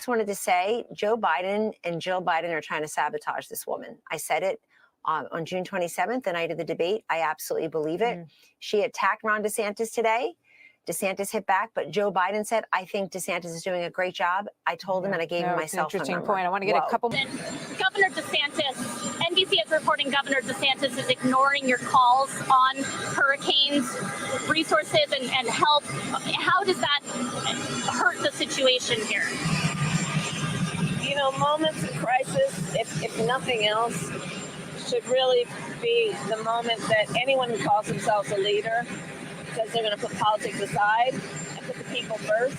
just wanted to say Joe Biden and Jill Biden are trying to sabotage this woman. I said it on June 27th, the night of the debate. I absolutely believe it. She attacked Ron DeSantis today. DeSantis hit back, but Joe Biden said, I think DeSantis is doing a great job. I told him and I gave him my cell phone number. Interesting point. I want to get a couple. Governor DeSantis, NBC is reporting Governor DeSantis is ignoring your calls on hurricanes, resources, and help. How does that hurt the situation here? You know, moments of crisis, if nothing else, should really be the moment that anyone who calls themselves a leader says they're going to put politics aside and put the people first.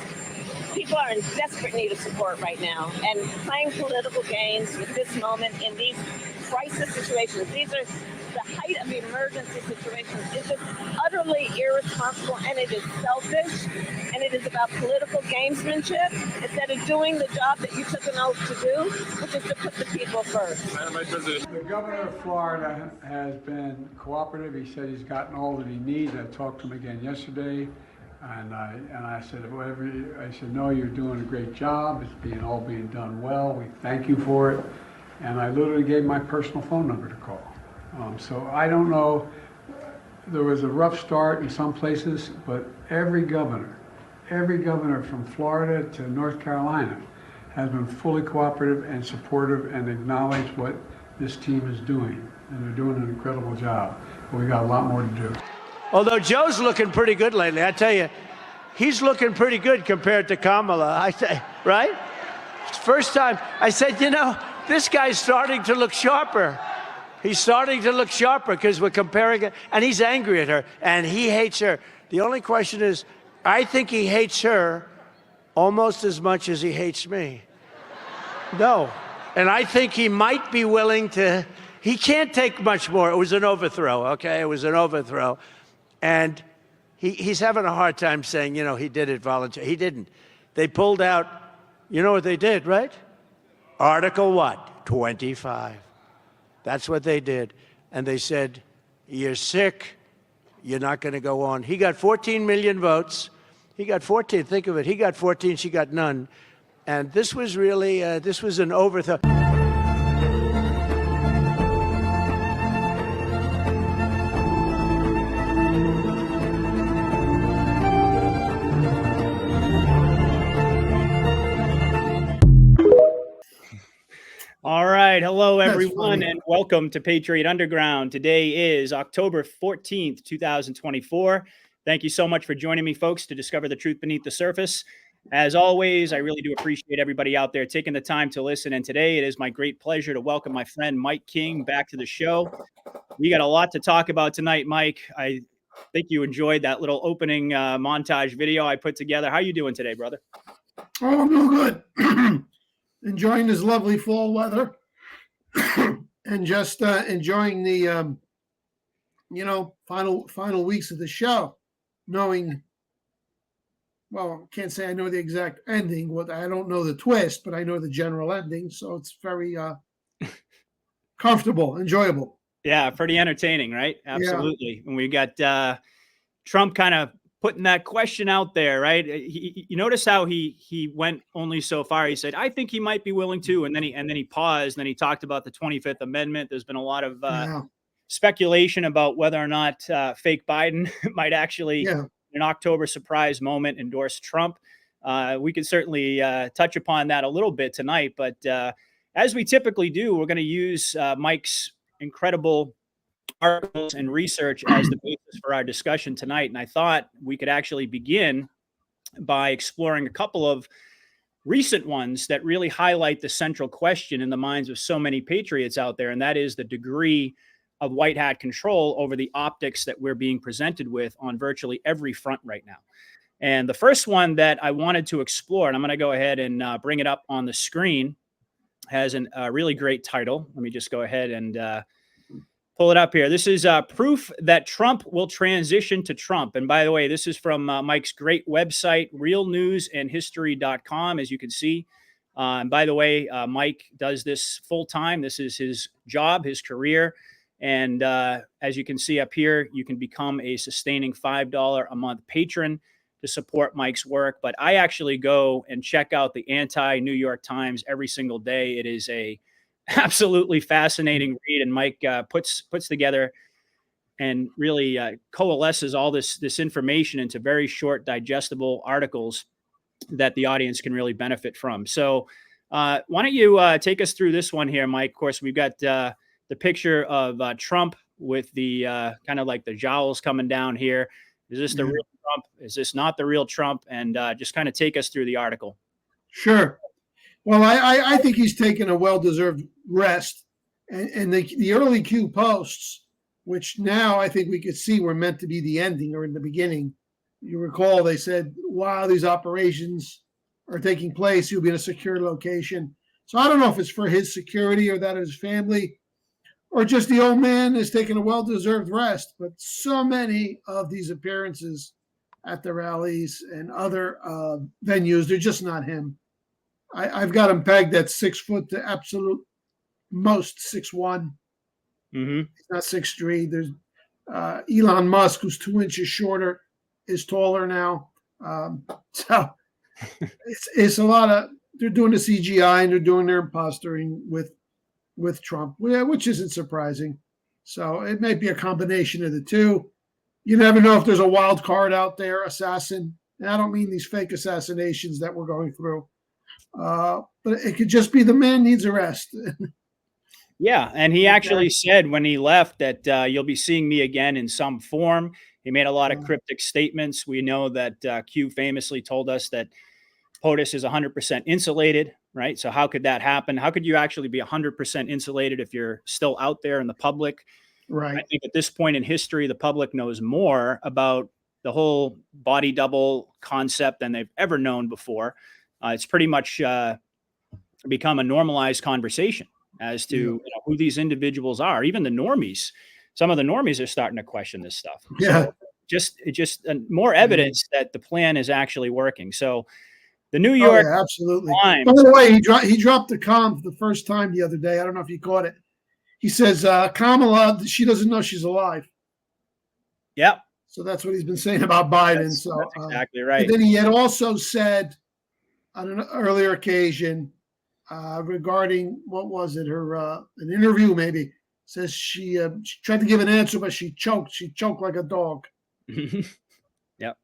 People are in desperate need of support right now, and playing political games with this moment in these crisis situations, these are the height of emergency situations, is just utterly irresponsible, and it is selfish, and it is about political gamesmanship instead of doing the job that you took an oath to do, which is to put the people first. The governor of Florida has been cooperative. He said he's gotten all that he needs. I talked to him again yesterday. And I said, no, you're doing a great job. It's all being done well. We thank you for it. And I literally gave my personal phone number to call. So I don't know. There was a rough start in some places, but every governor from Florida to North Carolina has been fully cooperative and supportive and acknowledged what this team is doing. And they're doing an incredible job. But we got a lot more to do. Although Joe's looking pretty good lately, I tell you, he's looking pretty good compared to Kamala, I say, right? It's the first time I said, you know, this guy's starting to look sharper. He's starting to look sharper because we're comparing it, and he's angry at her, and he hates her. The only question is, I think he hates her almost as much as he hates me. No. And I think he might be willing to, he can't take much more. It was an overthrow, okay? It was an overthrow. And he's having a hard time saying, you know, he did it voluntarily. He didn't. They pulled out, you know what they did, right? Article what? 25. That's what they did. And they said, you're sick. You're not going to go on. He got 14 million votes. He got 14. Think of it. He got 14. She got none. And this was really, this was an overthrow. All right. Hello, everyone, and welcome to Patriot Underground. Today is October 14th, 2024. Thank you so much for joining me, folks, to discover the truth beneath the surface. As always, I really do appreciate everybody out there taking the time to listen. And today it is my great pleasure to welcome my friend Mike King back to the show. We got a lot to talk about tonight, Mike. I think you enjoyed that little opening montage video I put together. How are you doing today, brother? Oh, I'm doing good. Enjoying this lovely fall weather and just enjoying the, final weeks of the show, knowing, well, I can't say I know the exact ending. I don't know the twist, but I know the general ending. So it's very comfortable, enjoyable. Yeah, pretty entertaining, right? Absolutely. Yeah. And we got Trump kind of putting that question out there, right? You notice how he went only so far. He said, I think he might be willing to. And then he paused. And then he talked about the 25th Amendment. There's been a lot of speculation about whether or not fake Biden might actually, in an October surprise moment, endorse Trump. We could certainly touch upon that a little bit tonight. But as we typically do, we're going to use Mike's incredible articles and research as the basis for our discussion tonight. And I thought we could actually begin by exploring a couple of recent ones that really highlight the central question in the minds of so many patriots out there. And that is the degree of white hat control over the optics that we're being presented with on virtually every front right now. And the first one that I wanted to explore, and I'm going to go ahead and bring it up on the screen, has a really great title. Let me just go ahead and pull it up here. This is proof that Trump will transition to Trump. And by the way, this is from Mike's great website, realnewsandhistory.com, as you can see. And by the way, Mike does this full time. This is his job, his career. And as you can see up here, you can become a sustaining $5 a month patron to support Mike's work. But I actually go and check out the anti-New York Times every single day. It is a absolutely fascinating read, and Mike puts together and really coalesces all this information into very short, digestible articles that the audience can really benefit from. So why don't you take us through this one here, Mike? Of course, we've got the picture of Trump with the kind of like the jowls coming down here. Is this the real Trump? Is this not the real Trump? And just kind of take us through the article. Sure. Well, I think he's taken a well-deserved rest. And the early Q posts, which now I think we could see were meant to be the ending or in the beginning. You recall they said, while these operations are taking place, he'll be in a secure location. So I don't know if it's for his security or that of his family, or just the old man is taking a well-deserved rest. But so many of these appearances at the rallies and other venues, they're just not him. I've got him pegged at 6 foot to absolute most 6'1". He's not 6'3". There's Elon Musk, who's 2 inches shorter, is taller now. So it's a lot of, they're doing the CGI and they're doing their impostering with Trump, which isn't surprising. So it may be a combination of the two. You never know if there's a wild card out there, assassin. And I don't mean these fake assassinations that we're going through. But it could just be the man needs a rest. Yeah, and he actually said when he left that you'll be seeing me again in some form. He made a lot of cryptic statements. We know that Q famously told us that POTUS is 100% insulated, right? So how could that happen? How could you actually be 100% insulated if you're still out there in the public? Right. I think at this point in history, the public knows more about the whole body double concept than they've ever known before. It's pretty much become a normalized conversation as to who these individuals are. Even the normies, some of the normies are starting to question this stuff. Yeah. So just more evidence that the plan is actually working. So the New York absolutely. Times. By the way, he dropped the calm for the first time the other day. I don't know if you caught it. He says Kamala, she doesn't know she's alive. Yep. So that's what he's been saying about Biden. That's exactly And right. then he had also said on an earlier occasion regarding, what was it, her an interview maybe, says she tried to give an answer, but she choked. She choked like a dog. Yep.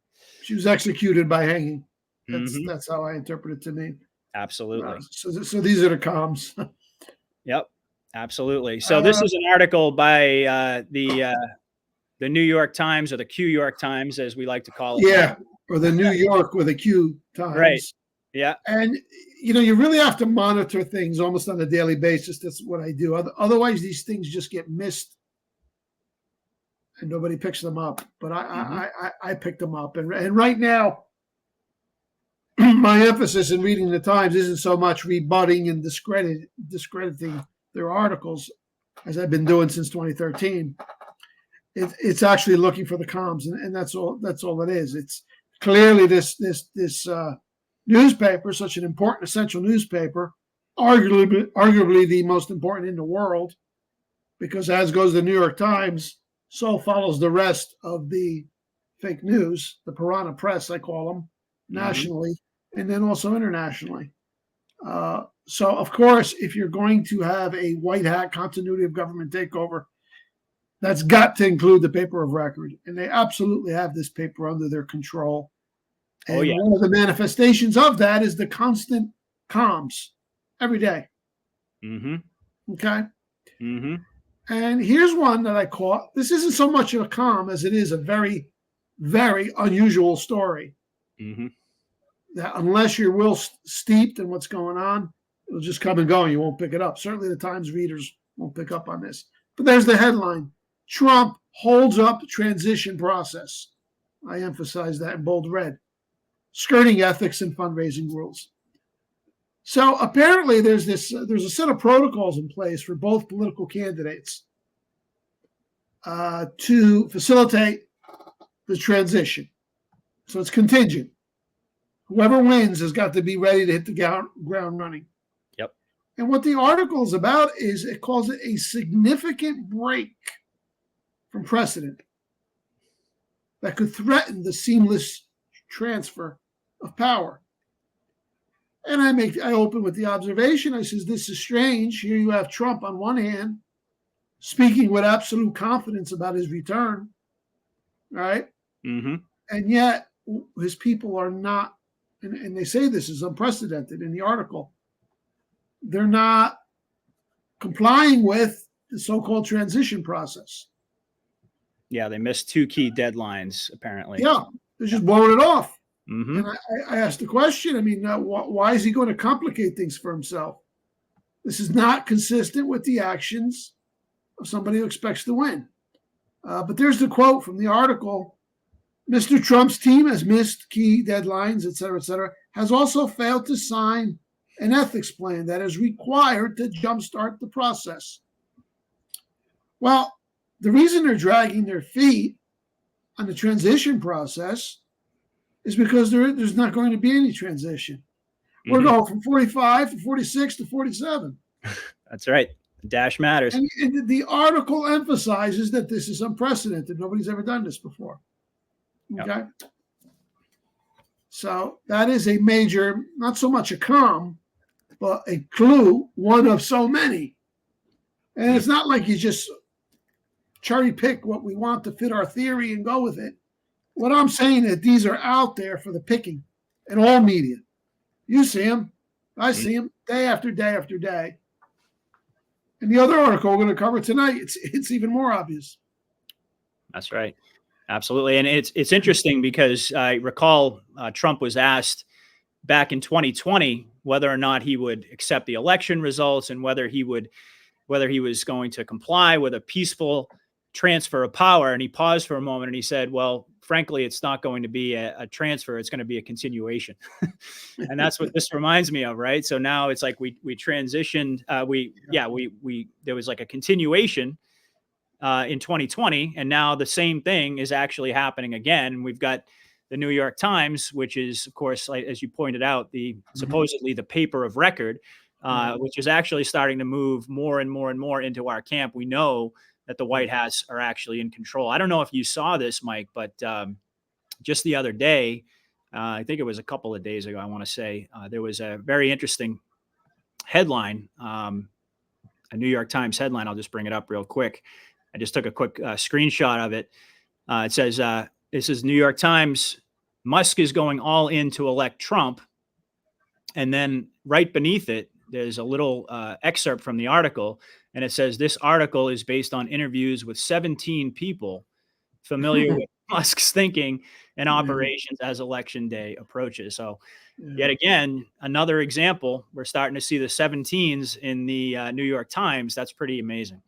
She was executed by hanging. That's how I interpret it to me. Absolutely. So these are the comms. Yep. Absolutely. So this is an article by the New York Times, or the Q York Times, as we like to call it. Yeah, or the New York with a Q Times. Right. Yeah. And, you really have to monitor things almost on a daily basis. That's what I do. Otherwise, these things just get missed and nobody picks them up. But I picked them up. And right now, my emphasis in reading the Times isn't so much rebutting and discrediting their articles, as I've been doing since 2013. It's actually looking for the comms, and that's all it is. It's clearly this newspaper, such an important, essential newspaper, arguably the most important in the world, because as goes the New York Times, so follows the rest of the fake news, the piranha press, I call them, nationally, and then also internationally. So, of course, if you're going to have a white hat continuity of government takeover, that's got to include the paper of record. And they absolutely have this paper under their control. And one of the manifestations of that is the constant comms every day. Okay? And here's one that I caught. This isn't so much of a comm as it is a very, very unusual story. That unless you're well steeped in what's going on, it'll just come and go and you won't pick it up. Certainly the Times readers won't pick up on this. But there's the headline. Trump holds up transition process. I emphasize that in bold red. Skirting ethics and fundraising rules. So apparently there's a set of protocols in place for both political candidates to facilitate the transition. So it's contingent. Whoever wins has got to be ready to hit the ground running. Yep. And what the article is about is it calls it a significant break from precedent that could threaten the seamless transfer of power. And I open with the observation. I says, this is strange. Here you have Trump on one hand speaking with absolute confidence about his return, right? Mm-hmm. And yet his people are not, and they say this is unprecedented in the article, they're not complying with the so-called transition process. Yeah, they missed 2 key deadlines, apparently. Yeah, they're just blowing it off. Mm-hmm. And I asked the question, I mean, why is he going to complicate things for himself? This is not consistent with the actions of somebody who expects to win. But there's the quote from the article. Mr. Trump's team has missed key deadlines, et cetera, has also failed to sign an ethics plan that is required to jumpstart the process. Well, the reason they're dragging their feet on the transition process is because there's not going to be any transition. Mm-hmm. We're going from 45 to 46 to 47. That's right. Dash matters. And the article emphasizes that this is unprecedented. Nobody's ever done this before. Okay. Yep. So that is a major, not so much a com, but a clue, one of so many. And it's not like you just cherry pick what we want to fit our theory and go with it. What I'm saying is these are out there for the picking in all media. You see them. I see them day after day after day. And the other article we're going to cover tonight, it's even more obvious. That's right. Absolutely. And it's interesting because I recall Trump was asked back in 2020 whether or not he would accept the election results and whether he was going to comply with a peaceful transfer of power. And he paused for a moment and he said, well, frankly, it's not going to be a transfer. It's going to be a continuation. And that's what this reminds me of. Right. So now it's like we transitioned. There was like a continuation in 2020. And now the same thing is actually happening again. We've got the New York Times, which is, of course, like, as you pointed out, supposedly the paper of record, which is actually starting to move more and more and more into our camp. We know that the White Hats are actually in control. I don't know if you saw this, Mike, but just the other day, I think it was a couple of days ago, I want to say, there was a very interesting headline, a New York Times headline. I'll just bring it up real quick. I just took a quick screenshot of it. It says, this is New York Times, Musk is going all in to elect Trump. And then right beneath it, there's a little excerpt from the article. And it says, this article is based on interviews with 17 people familiar with Musk's thinking and operations as election day approaches. So yet again, another example, we're starting to see the 17s in the New York Times. That's pretty amazing.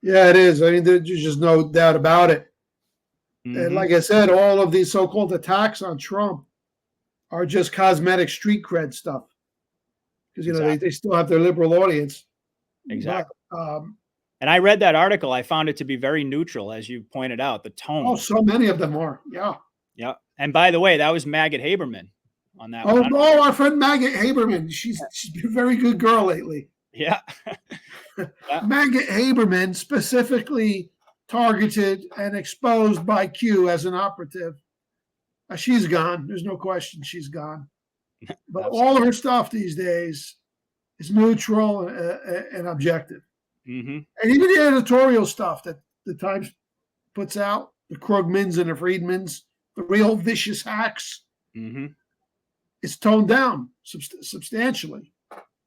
Yeah, it is. I mean, there's just no doubt about it. Mm-hmm. And like I said, all of these so-called attacks on Trump are just cosmetic street cred stuff. Because, exactly. they still have their liberal audience. Exactly. But, and I read that article. I found it to be very neutral, as you pointed out, the tone. Oh, so many of them are. Yeah. Yeah. And by the way, that was Maggot Haberman on that one. Oh, our friend Maggot Haberman. She's been a very good girl lately. Yeah. Maggot Haberman specifically targeted and exposed by Q as an operative. She's gone. There's no question she's gone. But all of her stuff these days is neutral and objective. Mm-hmm. And even the editorial stuff that the Times puts out, the Krugmans and the Friedmans, the real vicious hacks, it's toned down substantially.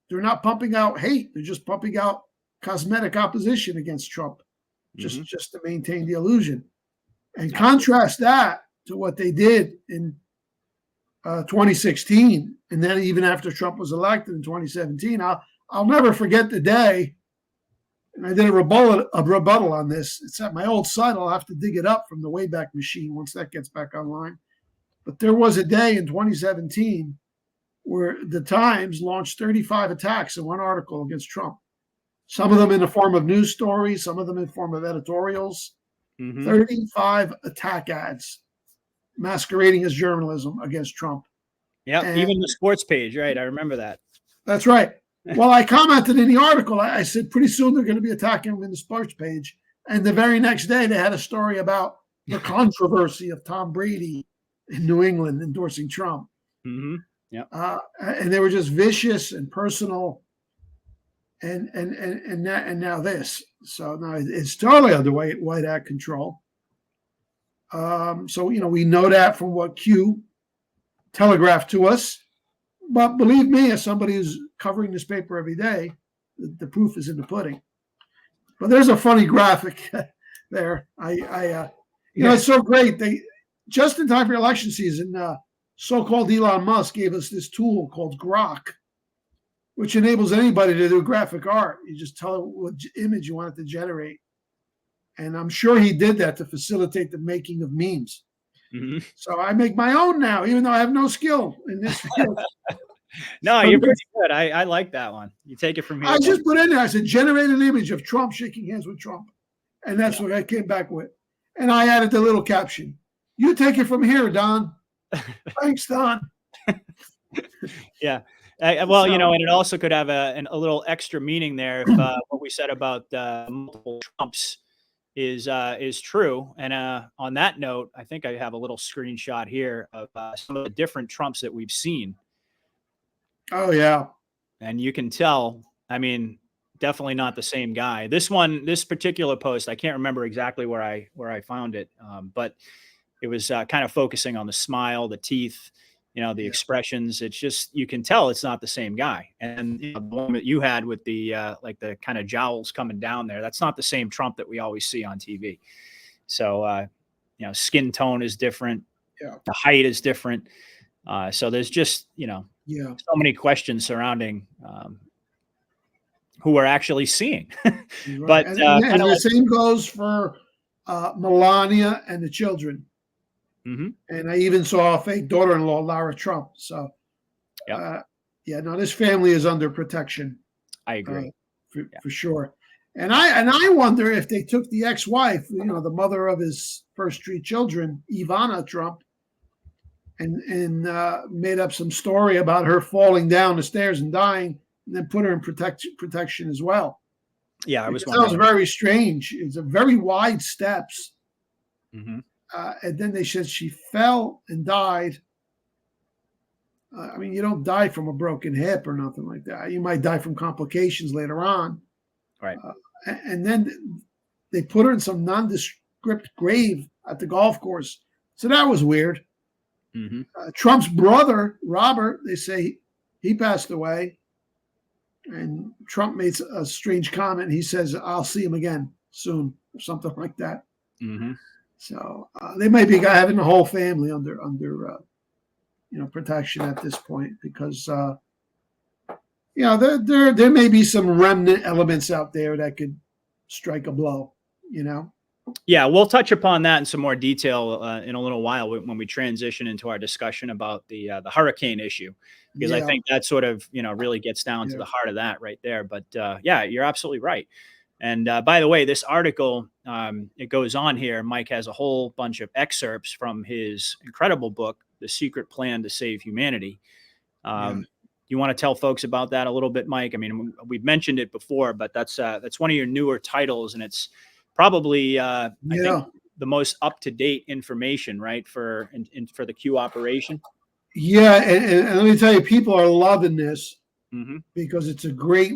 They're not pumping out hate. They're just pumping out cosmetic opposition against Trump, just to maintain the illusion. And contrast that to what they did in 2016, and then even after Trump was elected in 2017. I'll never forget the day, and I did a rebuttal on this. It's at my old site. I'll have to dig it up from the Wayback Machine once that gets back online. But there was a day in 2017 where the Times launched 35 attacks in one article against Trump. Some of them in the form of news stories, some of them in the form of editorials. 35 attack ads masquerading as journalism against Trump. Yeah, even the sports page, right? I remember that. That's right. Well, I commented in the article, I said pretty soon they're going to be attacking him in the sports page. And the very next day, they had a story about the controversy of Tom Brady in New England endorsing Trump. Mm-hmm. Yeah. And they were just vicious and personal. And now this. So now it's totally under White Hat control. So we know that from what Q telegraphed to us. But believe me, as somebody who's covering this paper every day, the proof is in the pudding. But there's a funny graphic there. It's so great. They just in time for election season, so-called Elon Musk gave us this tool called Grok, which enables anybody to do graphic art. You just tell it what image you want it to generate. And I'm sure he did that to facilitate the making of memes. Mm-hmm. So I make my own now, even though I have no skill in this field. No, you're pretty good. I like that one. You take it from here. I just put in there, I said, generate an image of Trump shaking hands with Trump. And that's what I came back with. And I added the little caption. You take it from here, Don. Thanks, Don. Yeah. Well, and it also could have a little extra meaning there if what we said about multiple Trumps is true. And on that note, I think I have a little screenshot here of some of the different Trumps that we've seen. Oh, yeah. And you can tell, I mean, definitely not the same guy. This particular post, I can't remember exactly where I found it, but it was kind of focusing on the smile, the teeth, the expressions. It's just, you can tell it's not the same guy. And the one that you had with the the kind of jowls coming down there, that's not the same Trump that we always see on TV. So, skin tone is different. Yeah. The height is different. So there's just, so many questions surrounding who we're actually seeing. Right. But and the same goes for Melania and the children. Mm-hmm. And I even saw a fake daughter-in-law, Lara Trump. So, this family is under protection. I agree. For sure. And I wonder if they took the ex-wife, the mother of his first three children, Ivana Trump, and made up some story about her falling down the stairs and dying, and then put her in protection as well. Yeah, I was. That was very strange. It's a very wide steps. Mm-hmm. And then they said she fell and died. You don't die from a broken hip or nothing like that. You might die from complications later on. Right. And then they put her in some nondescript grave at the golf course. So that was weird. Mm-hmm. Trump's brother, Robert, they say he passed away. And Trump made a strange comment. He says, I'll see him again soon, or something like that. Mm-hmm. So they may be having the whole family under protection at this point because there may be some remnant elements out there that could strike a blow. Yeah, we'll touch upon that in some more detail in a little while when we transition into our discussion about the hurricane issue, because I think that sort of really gets down to the heart of that right there. But you're absolutely right. And by the way, this article, it goes on here. Mike has a whole bunch of excerpts from his incredible book, The Secret Plan to Save Humanity. You want to tell folks about that a little bit, Mike? I mean, we've mentioned it before, but that's one of your newer titles, and it's probably I think the most up-to-date information, right, for the Q operation. Yeah, and let me tell you, people are loving this mm-hmm. because it's a great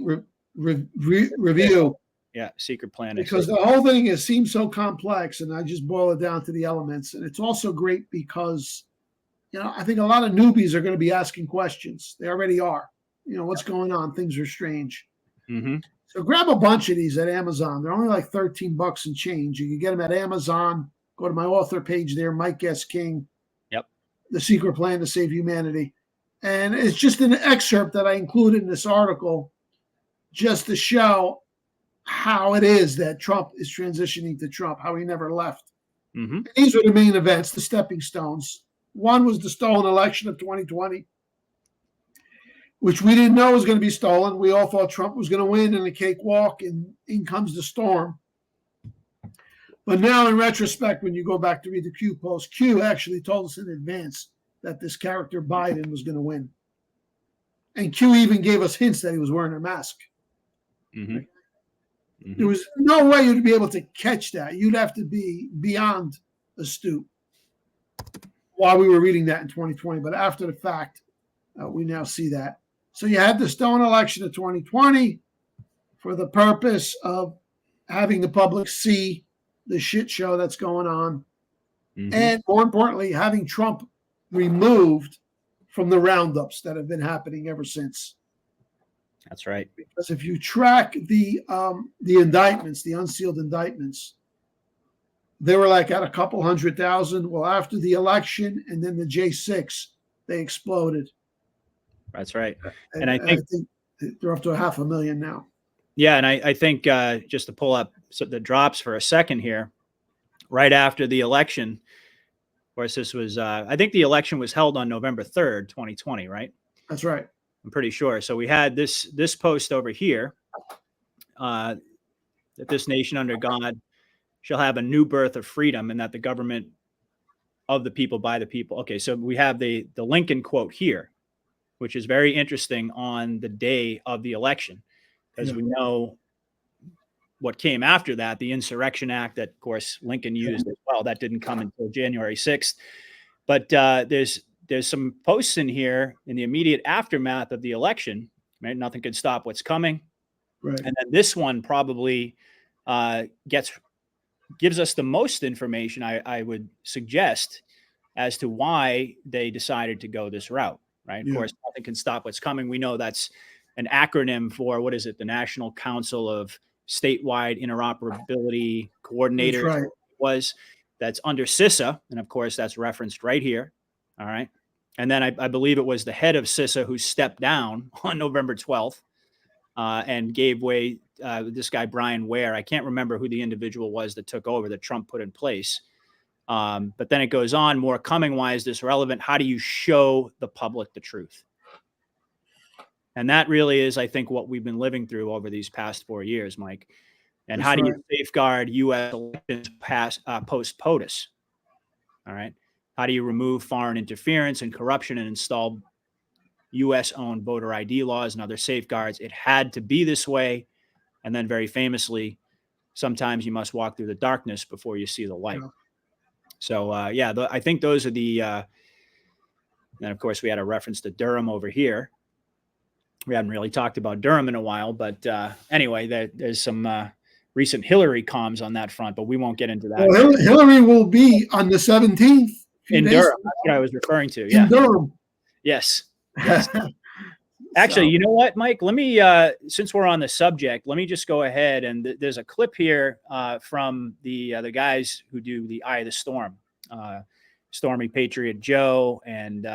review. Yeah, secret plan. Because the whole thing seems so complex, and I just boil it down to the elements. And it's also great because, I think a lot of newbies are going to be asking questions. They already are. What's going on? Things are strange. Mm-hmm. So grab a bunch of these at Amazon. They're only like $13 and change. You can get them at Amazon. Go to my author page there, Mike S. King. Yep. The Secret Plan to Save Humanity. And it's just an excerpt that I included in this article just to show how it is that Trump is transitioning to Trump, how he never left. Mm-hmm. These were the main events, the stepping stones. One was the stolen election of 2020, which we didn't know was going to be stolen. We all thought Trump was going to win in a cakewalk, and in comes the storm. But now, in retrospect, when you go back to read the Q post, Q actually told us in advance that this character Biden was going to win. And Q even gave us hints that he was wearing a mask. Mm-hmm. Mm-hmm. There was no way you'd be able to catch that. You'd have to be beyond astute. while we were reading that in 2020, but after the fact, we now see that. So you had the stolen election of 2020 for the purpose of having the public see the shit show that's going on. And more importantly, having Trump removed from the roundups that have been happening ever since. That's right. Because if you track the indictments, the unsealed indictments, they were like at a couple 100,000. Well, after the election and then the J6, they exploded. That's right. And I think they're up to 500,000 now. Yeah, and I think just to pull up the drops for a second here, right after the election, of course, this was, I think the election was held on November 3rd, 2020, right? That's right. I'm pretty sure. So we had this post over here, that this nation under God shall have a new birth of freedom, and that the government of the people, by the people. Okay, so we have the Lincoln quote here, which is very interesting on the day of the election. As we know, what came after that, the Insurrection Act that, of course, Lincoln used as well, that didn't come until January 6th. But there's some posts in here in the immediate aftermath of the election, right? Nothing could stop what's coming. Right. And then this one probably gives us the most information, I would suggest, as to why they decided to go this route, right? Of course, nothing can stop what's coming. We know that's an acronym for, what is it? The National Council of Statewide Interoperability Coordinators. Right. That's under CISA. And of course, that's referenced right here. All right. And then I believe it was the head of CISA who stepped down on November 12th and gave way, this guy, Brian Ware. I can't remember who the individual was that took over, that Trump put in place. But then it goes on, more coming. Why is this relevant? How do you show the public the truth? And that really is, I think, what we've been living through over these past 4 years, Mike. And how do you safeguard U.S. elections post POTUS? All right. How do you remove foreign interference and corruption and install U.S.-owned voter ID laws and other safeguards? It had to be this way. And then very famously, sometimes you must walk through the darkness before you see the light. Yeah. So, I think those are the, and of course, we had a reference to Durham over here. We haven't really talked about Durham in a while, but anyway, there's some recent Hillary comms on that front, but we won't get into that. Well, Hillary will be on the 17th. In Durham, that's what I was referring to. Yeah. In Durham. Yes. Actually, you know what, Mike? Let me, since we're on the subject, let me just go ahead and there's a clip here from the guys who do the Eye of the Storm, Stormy Patriot Joe and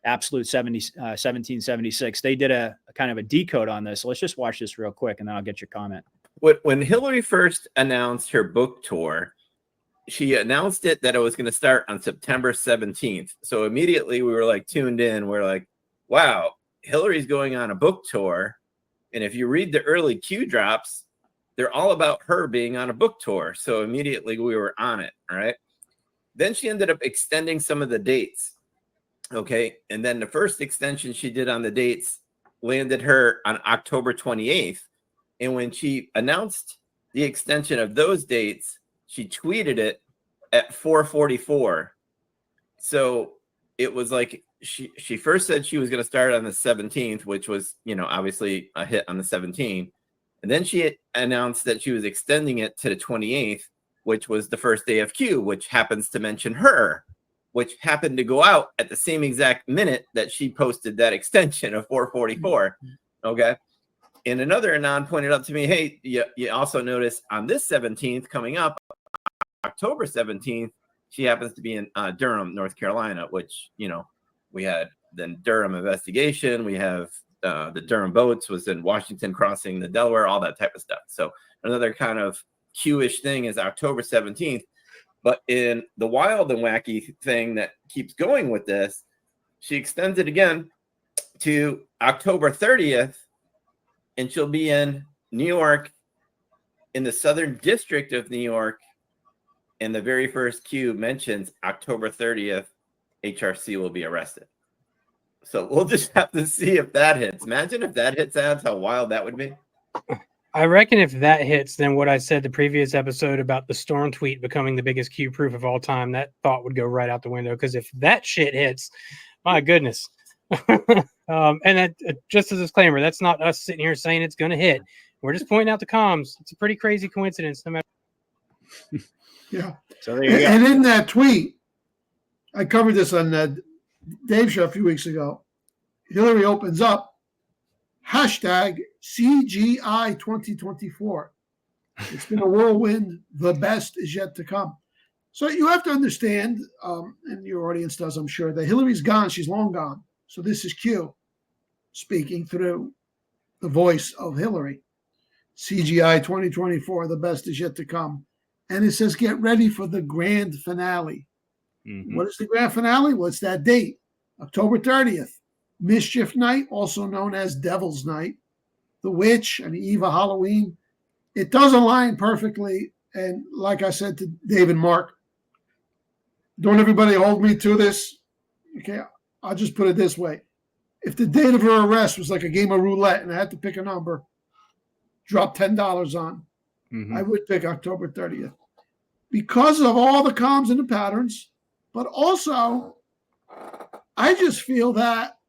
Absolute 1776. They did a kind of a decode on this. So let's just watch this real quick and then I'll get your comment. When Hillary first announced her book tour, she announced that it was going to start on September 17th. So immediately we were like tuned in. We're like, wow, Hillary's going on a book tour. And if you read the early Q drops, they're all about her being on a book tour. So immediately we were on it. All right. Then she ended up extending some of the dates. Okay. And then the first extension she did on the dates landed her on October 28th. And when she announced the extension of those dates, she tweeted it at 4:44. So it was like she first said she was going to start on the 17th, which was, obviously a hit on the 17th. And then she announced that she was extending it to the 28th, which was the first day of Q, which happens to mention her, which happened to go out at the same exact minute that she posted that extension of 4:44. Okay. And another Anon pointed out to me, hey, you also notice on this 17th coming up, October 17th, she happens to be in Durham, North Carolina, which, we had the Durham investigation. We have the Durham boats was in Washington crossing the Delaware, all that type of stuff. So another kind of Q-ish thing is October 17th. But in the wild and wacky thing that keeps going with this, she extends it again to October 30th, and she'll be in New York, in the Southern District of New York. And the very first Q mentions October 30th, HRC will be arrested. So we'll just have to see if that hits. Imagine if that hits ads, how wild that would be. I reckon if that hits, then what I said the previous episode about the storm tweet becoming the biggest Q proof of all time, that thought would go right out the window. Because if that shit hits, my goodness. And that, just as a disclaimer, that's not us sitting here saying it's going to hit. We're just pointing out the comms. It's a pretty crazy coincidence, no matter. Yeah. So there you go. And in that tweet, I covered this on Dave's show a few weeks ago. Hillary opens up hashtag CGI 2024. It's been a whirlwind. The best is yet to come. So you have to understand, and your audience does, I'm sure, that Hillary's gone. She's long gone. So this is Q speaking through the voice of Hillary. CGI 2024, the best is yet to come. And it says, get ready for the grand finale. Mhm. What is the grand finale? Well, it's that date, October 30th. Mischief Night, also known as Devil's Night. The Witch, an eve of Halloween. It does align perfectly. And like I said to Dave and Mark, don't everybody hold me to this. Okay, I'll just put it this way. If the date of her arrest was like a game of roulette and I had to pick a number, drop $10 on, I would pick October 30th. Because of all the comms and the patterns, but also I just feel that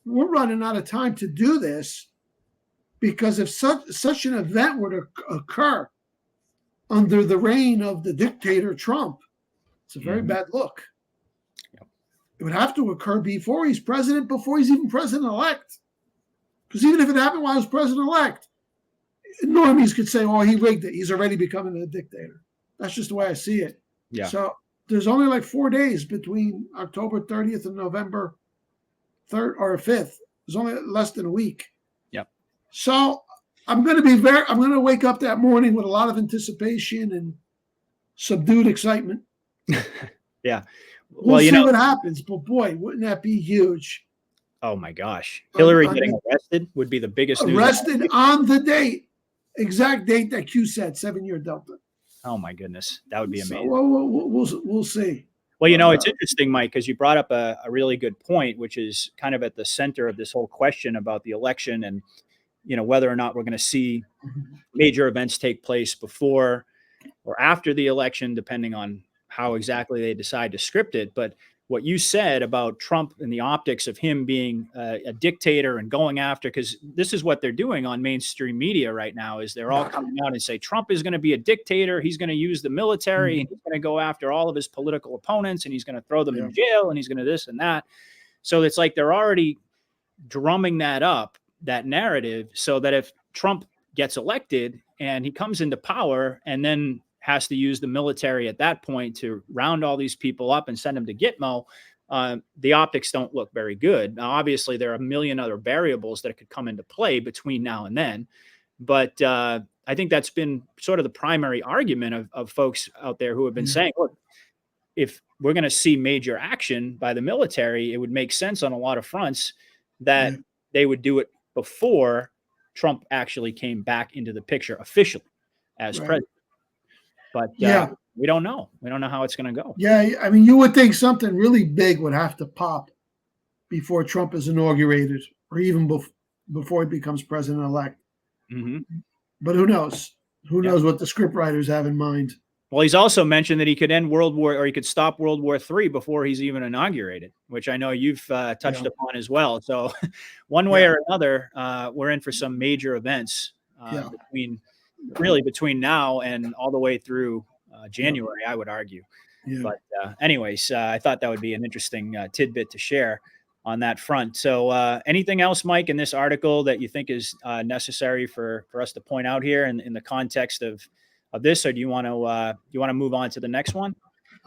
we're running out of time to do this, because if such an event were to occur under the reign of the dictator Trump, it's a very bad look. It would have to occur before he's president, before he's even president-elect. Because even if it happened while he was president-elect, normies could say, oh, he rigged it. He's already becoming a dictator. That's just the way I see it. Yeah. So there's only like 4 days between October 30th and November 3rd or 5th. There's only less than a week. Yep. So I'm going to wake up that morning with a lot of anticipation and subdued excitement. Yeah. We'll see what happens, but boy, wouldn't that be huge? Oh my gosh. Hillary getting arrested would be the biggest news. Arrested on the date, exact date that Q said, 7-year Delta. Oh my goodness. That would be amazing. So we'll see. Well, it's interesting, Mike, because you brought up a really good point, which is kind of at the center of this whole question about the election and, whether or not we're going to see major events take place before or after the election, depending on how exactly they decide to script it. But what you said about Trump and the optics of him being a dictator and going after, because this is what they're doing on mainstream media right now, is they're all coming out and say Trump is going to be a dictator. He's going to use the military and he's going to go after all of his political opponents and he's going to throw them in jail and he's going to this and that. So it's like they're already drumming that up, that narrative, so that if Trump gets elected and he comes into power and then has to use the military at that point to round all these people up and send them to Gitmo, the optics don't look very good. Now, obviously, there are a million other variables that could come into play between now and then. But I think that's been sort of the primary argument of folks out there who have been saying, look, if we're going to see major action by the military, it would make sense on a lot of fronts that they would do it before Trump actually came back into the picture officially as president. But we don't know. We don't know how it's going to go. Yeah, I mean, you would think something really big would have to pop before Trump is inaugurated or even before he becomes president-elect. But who knows? Who knows what the scriptwriters have in mind? Well, he's also mentioned that he could end World War, or he could stop World War III before he's even inaugurated, which I know you've touched upon as well. So one way or another, we're in for some major events between now and all the way through January, I would argue. But anyways, I thought that would be an interesting tidbit to share on that front. So anything else, Mike, in this article that you think is necessary for us to point out here in the context of this, or do you want to move on to the next one?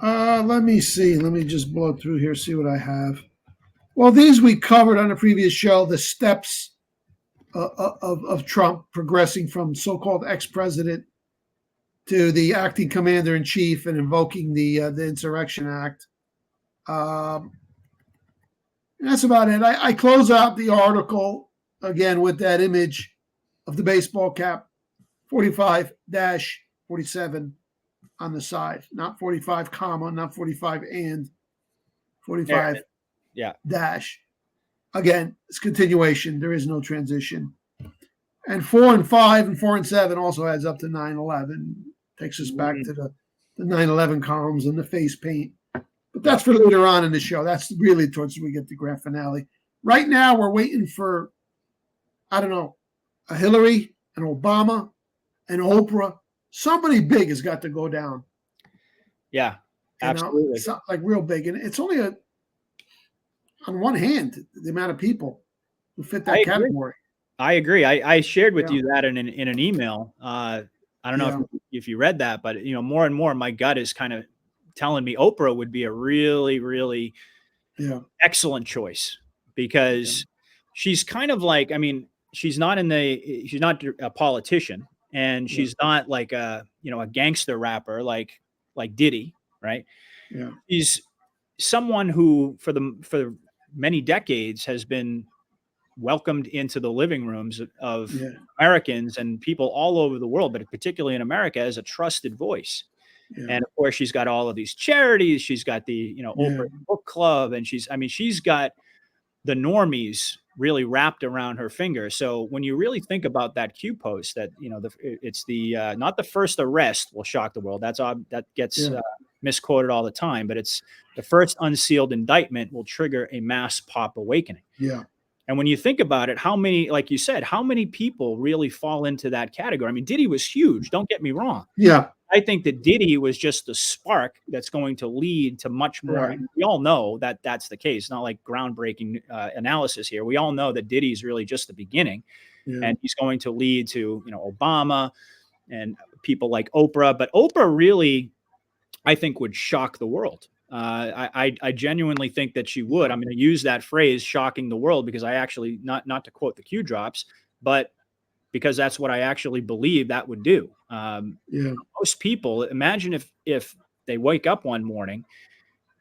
Let me see. Let me just blow through here, see what I have. Well, these we covered on a previous show, the steps of Trump progressing from so-called ex-president to the acting commander-in-chief and invoking the Insurrection Act. That's about it. I close out the article again with that image of the baseball cap, 45-47 on the side, not 45 comma, not 45 and 45 dash. Again, it's continuation. There is no transition. And 4 and 5 and 4 and 7 also adds up to 9/11. Takes us back to the 9/11 columns and the face paint. But that's for later on in the show. That's really towards we get the grand finale. Right now, we're waiting for, I don't know, a Hillary, an Obama, an Oprah. Somebody big has got to go down. Yeah, absolutely. Like real big. And it's only on one hand, the amount of people who fit that category. I agree. I shared with you that in an email. I don't know if you read that, but more and more, my gut is kind of telling me Oprah would be a really, really excellent choice because she's kind of like, I mean, she's not a politician, and she's not like a gangster rapper like Diddy, right? Yeah. She's someone who for many decades has been welcomed into the living rooms of Americans and people all over the world, but particularly in America, as a trusted voice. Yeah. And of course, she's got all of these charities. She's got the Oprah Book Club, and she's got the normies really wrapped around her finger. So when you really think about that Q post, that it's the not the first arrest will shock the world. That gets misquoted all the time, but it's the first unsealed indictment will trigger a mass pop awakening. Yeah. And when you think about it, how many, like you said, how many people really fall into that category? I mean, Diddy was huge. Don't get me wrong. Yeah. I think that Diddy was just the spark that's going to lead to much more. Right. We all know that that's the case. Not like groundbreaking analysis here. We all know that Diddy's really just the beginning, and he's going to lead to Obama and people like Oprah. But Oprah really, I think, would shock the world. I genuinely think that she would. I'm going to use that phrase, shocking the world, because I actually, not to quote the Q drops, but because that's what I actually believe that would do. Most people, imagine if they wake up one morning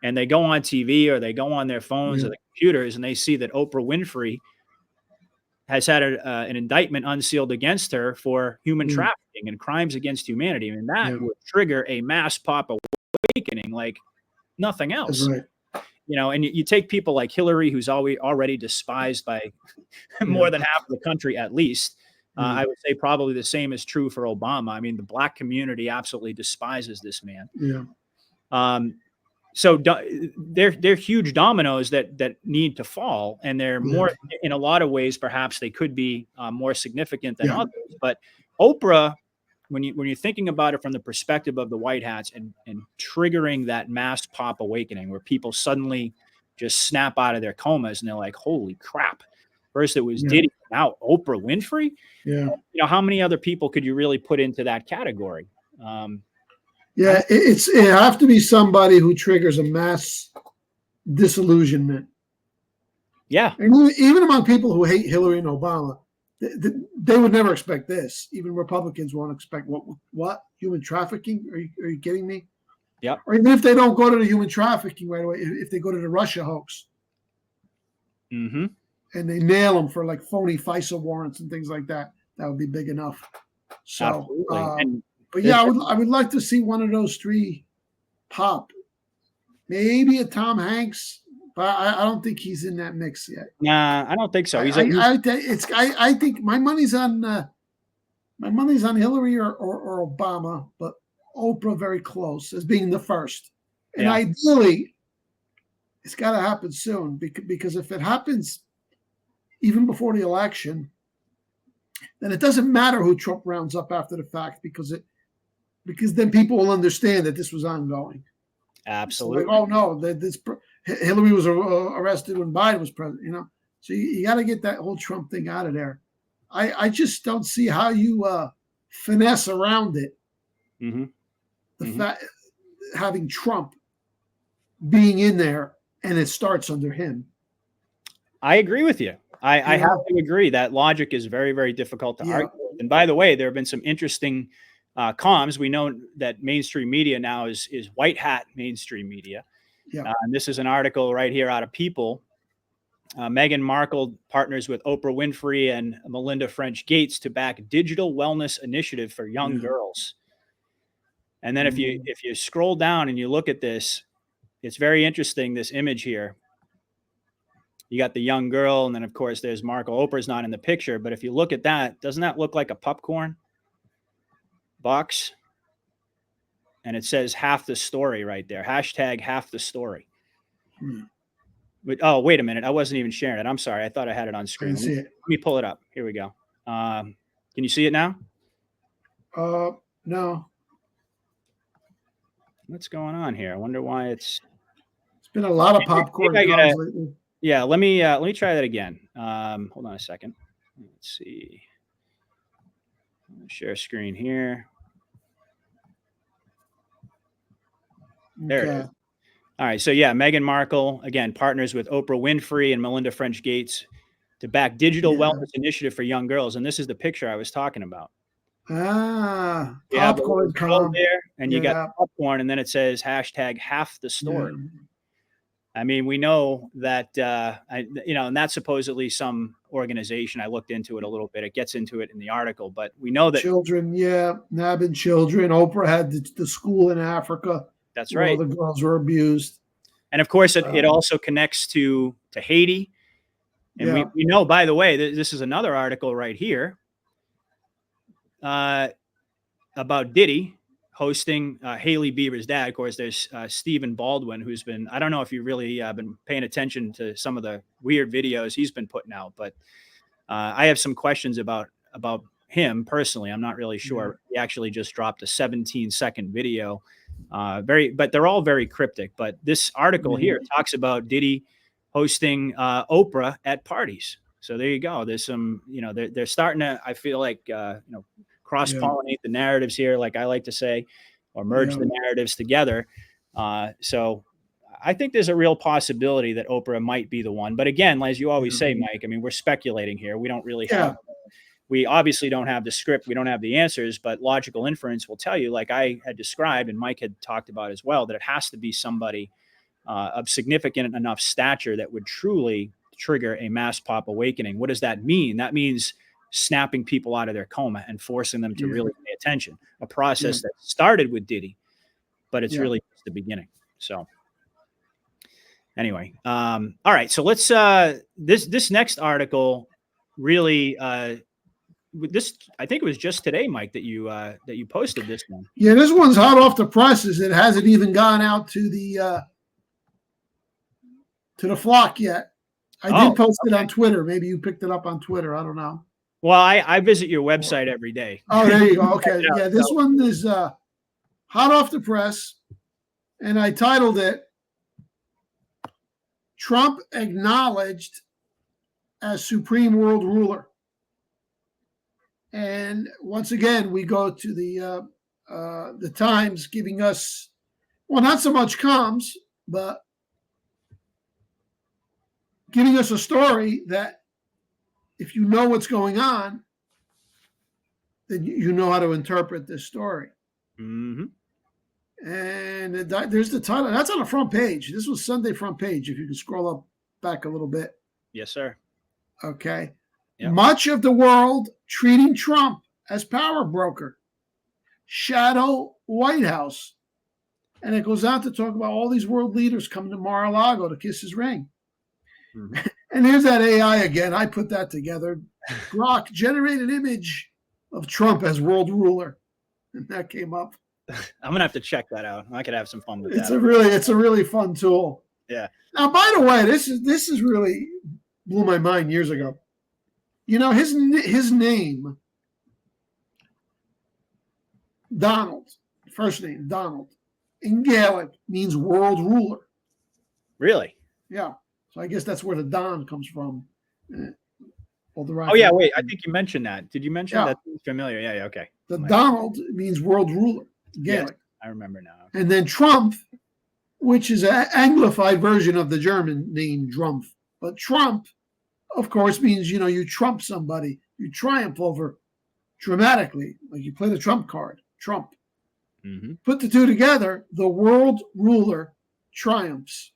and they go on TV or they go on their phones or the computers and they see that Oprah Winfrey has had an indictment unsealed against her for human trafficking and crimes against humanity. I mean, that would trigger a mass pop awakening like nothing else. That's right. And you take people like Hillary, who's already despised by more than half of the country, at least. I would say probably the same is true for Obama. I mean, the Black community absolutely despises this man. Yeah. So they're huge dominoes that need to fall, and they're more, in a lot of ways, perhaps they could be more significant than others. But Oprah, when you're thinking about it from the perspective of the white hats and triggering that mass pop awakening where people suddenly just snap out of their comas and they're like, holy crap. First it was Diddy, now Oprah Winfrey. Yeah. How many other people could you really put into that category? It have to be somebody who triggers a mass disillusionment. Yeah. And even among people who hate Hillary and Obama, they would never expect this. Even Republicans won't expect what human trafficking? Are you kidding me? Yeah. Or even if they don't go to the human trafficking right away, if they go to the Russia hoax, and they nail them for like phony FISA warrants and things like that, that would be big enough. So, but yeah, I would like to see one of those three pop. Maybe a Tom Hanks. But I don't think he's in that mix yet. Nah, I don't think so. I think my money's on Hillary or Obama, but Oprah very close as being the first. And ideally, it's got to happen soon because if it happens even before the election, then it doesn't matter who Trump rounds up after the fact because then people will understand that this was ongoing. Absolutely. Like, oh no, Hillary was arrested when Biden was president, So you got to get that whole Trump thing out of there. I just don't see how you finesse around it. Fact having Trump being in there and it starts under him. I agree with you. I have to agree that logic is very, very difficult to argue. And by the way, there have been some interesting comms. We know that mainstream media now is white hat mainstream media. And this is an article right here out of People. Meghan Markle partners with Oprah Winfrey and Melinda French Gates to back digital wellness initiative for young girls. And then if you scroll down and you look at this, it's very interesting, this image here. You got the young girl, and then of course there's Markle. Oprah's not in the picture, but if you look at that, doesn't that look like a popcorn box? And it says half the story right there. Hashtag half the story. But, oh, wait a minute. I wasn't even sharing it. I'm sorry. I thought I had it on screen. Let me pull it up. Here we go. Can you see it now? No. What's going on here? I wonder why it's been a lot of popcorn lately. Yeah, let me try that again. Hold on a second. Let's see. Share screen here. There it is. All right. So yeah, Meghan Markle, again, partners with Oprah Winfrey and Melinda French Gates to back digital wellness initiative for young girls. And this is the picture I was talking about. You have popcorn there, and you got popcorn, and then it says hashtag half the story. I mean, we know that, and that's supposedly some organization. I looked into it a little bit. It gets into it in the article, but we know that children, nabbing children. Oprah had the school in Africa. That's right. All the girls were abused. And of course, it also connects to Haiti. And we know, by the way, this is another article right here about Diddy hosting Haley Bieber's dad. Of course, there's Stephen Baldwin, who's been, I don't know if you really been paying attention to some of the weird videos he's been putting out, but I have some questions about him personally. I'm not really sure. He actually just dropped a 17-second video. But they're all very cryptic. But this article here talks about Diddy hosting Oprah at parties. So there you go. There's some, they're starting to, I feel like, cross-pollinate the narratives here, like I like to say, or merge the narratives together. So I think there's a real possibility that Oprah might be the one. But again, as you always say, Mike, I mean, we're speculating here. We don't really have, we obviously don't have the script. We don't have the answers, but logical inference will tell you, like I had described and Mike had talked about as well, that it has to be somebody of significant enough stature that would truly trigger a mass pop awakening. What does that mean? That means snapping people out of their coma and forcing them to really pay attention, a process that started with Diddy, but it's really just the beginning. So anyway, all right. So let's, this next article really, this, I think it was just today, Mike, that you posted this one. Yeah, this one's hot off the presses. It hasn't even gone out to the flock yet. I did post it on Twitter. Maybe you picked it up on Twitter. I don't know. Well, I visit your website every day. Oh, there you go. Okay. Yeah, this one is hot off the press, and I titled it "Trump Acknowledged as Supreme World Ruler." And once again, we go to the Times giving us, well, not so much comms, but giving us a story that if you know what's going on, then you know how to interpret this story. Mm-hmm. And there's the title. That's on the front page. This was Sunday front page. If you can scroll up back a little bit. Yes, sir. Okay. Yep. Much of the world treating Trump as power broker. Shadow White House. And it goes on to talk about all these world leaders coming to Mar-a-Lago to kiss his ring. Mm-hmm. And here's that AI again. I put that together. Grok generate an image of Trump as world ruler. And that came up. I'm gonna have to check that out. I could have some fun with that. It's a really fun tool. Yeah. Now, by the way, this is really blew my mind years ago. You know, his name, Donald, first name Donald, in Gaelic means world ruler. Really? Yeah. So I guess that's where the Don comes from. Oh yeah, wait. I think you mentioned that. Did you mention that? Familiar? Yeah. Okay. The Donald means world ruler. Gaelic. Yes, I remember now. Okay. And then Trump, which is an Anglified version of the German name Trumpf. But Trump, of course, means, you trump somebody. You triumph over dramatically. Like you play the trump card, Trump. Mm-hmm. Put the two together, the world ruler triumphs.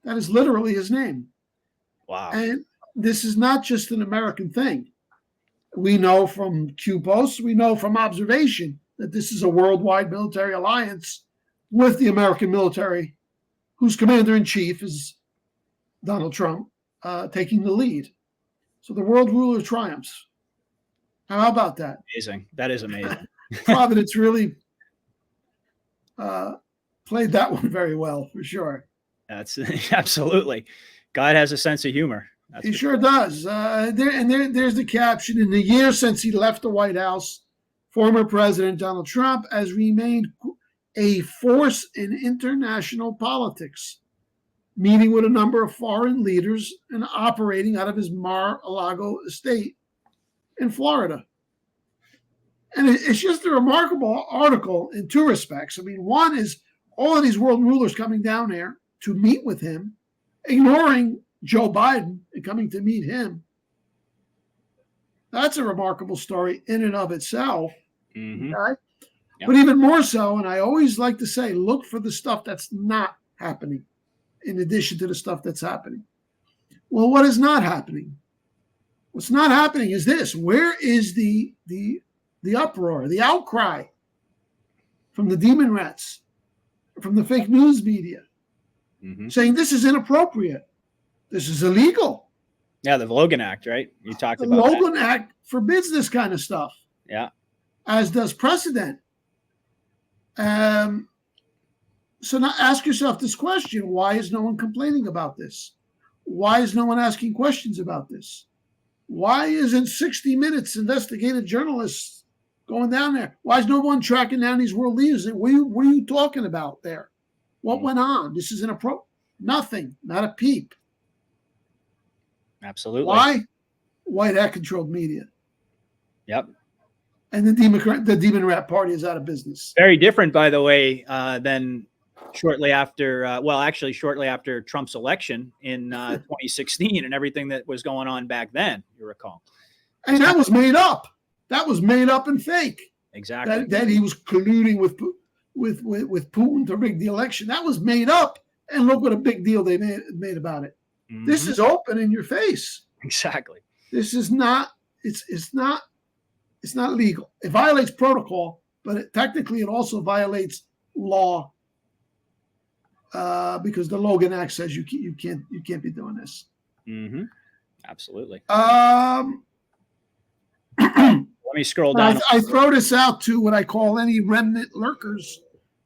That is literally his name. Wow. And this is not just an American thing. We know from Q-Posts, we know from observation that this is a worldwide military alliance with the American military, whose commander-in-chief is Donald Trump. taking the lead. So the world ruler triumphs. How about that? Amazing. That is amazing. Providence really played that one very well, for sure. That's absolutely. God has a sense of humor. He sure does. There's the caption. In the years since he left the White House, former President Donald Trump has remained a force in international politics, meeting with a number of foreign leaders and operating out of his Mar-a-Lago estate in Florida. And it's just a remarkable article in two respects. I mean, one is all of these world rulers coming down there to meet with him, ignoring Joe Biden and coming to meet him. That's a remarkable story in and of itself. Mm-hmm. Right? Yep. But even more so, and I always like to say, look for the stuff that's not happening in addition to the stuff that's happening. Well, what is not happening? What's not happening is this. Where is the uproar, the outcry from the demon rats, from the fake news media, saying this is inappropriate, this is illegal? Yeah, the Logan Act, right? You talked The about Logan that. Act forbids this kind of stuff. Yeah. As does precedent. So now ask yourself this question: why is no one complaining about this? Why is no one asking questions about this? Why isn't 60 Minutes investigative journalists going down there? Why is no one tracking down these world leaders? What are you talking about there? What went on? This is inappropriate. Nothing. Not a peep. Absolutely. Why? White hat controlled media. Yep. And the Demon Rat Party is out of business. Very different, by the way, than shortly after, shortly after Trump's election in 2016 and everything that was going on back then, you recall. And that was made up. That was made up and fake. Exactly. That he was colluding with Putin to rig the election. That was made up. And look what a big deal they made about it. Mm-hmm. This is open in your face. Exactly. This is not, it's not legal. It violates protocol, but technically it also violates law because the Logan Act says you can't be doing this. Mm-hmm. Absolutely. Let me scroll down. I throw this out to what I call any remnant lurkers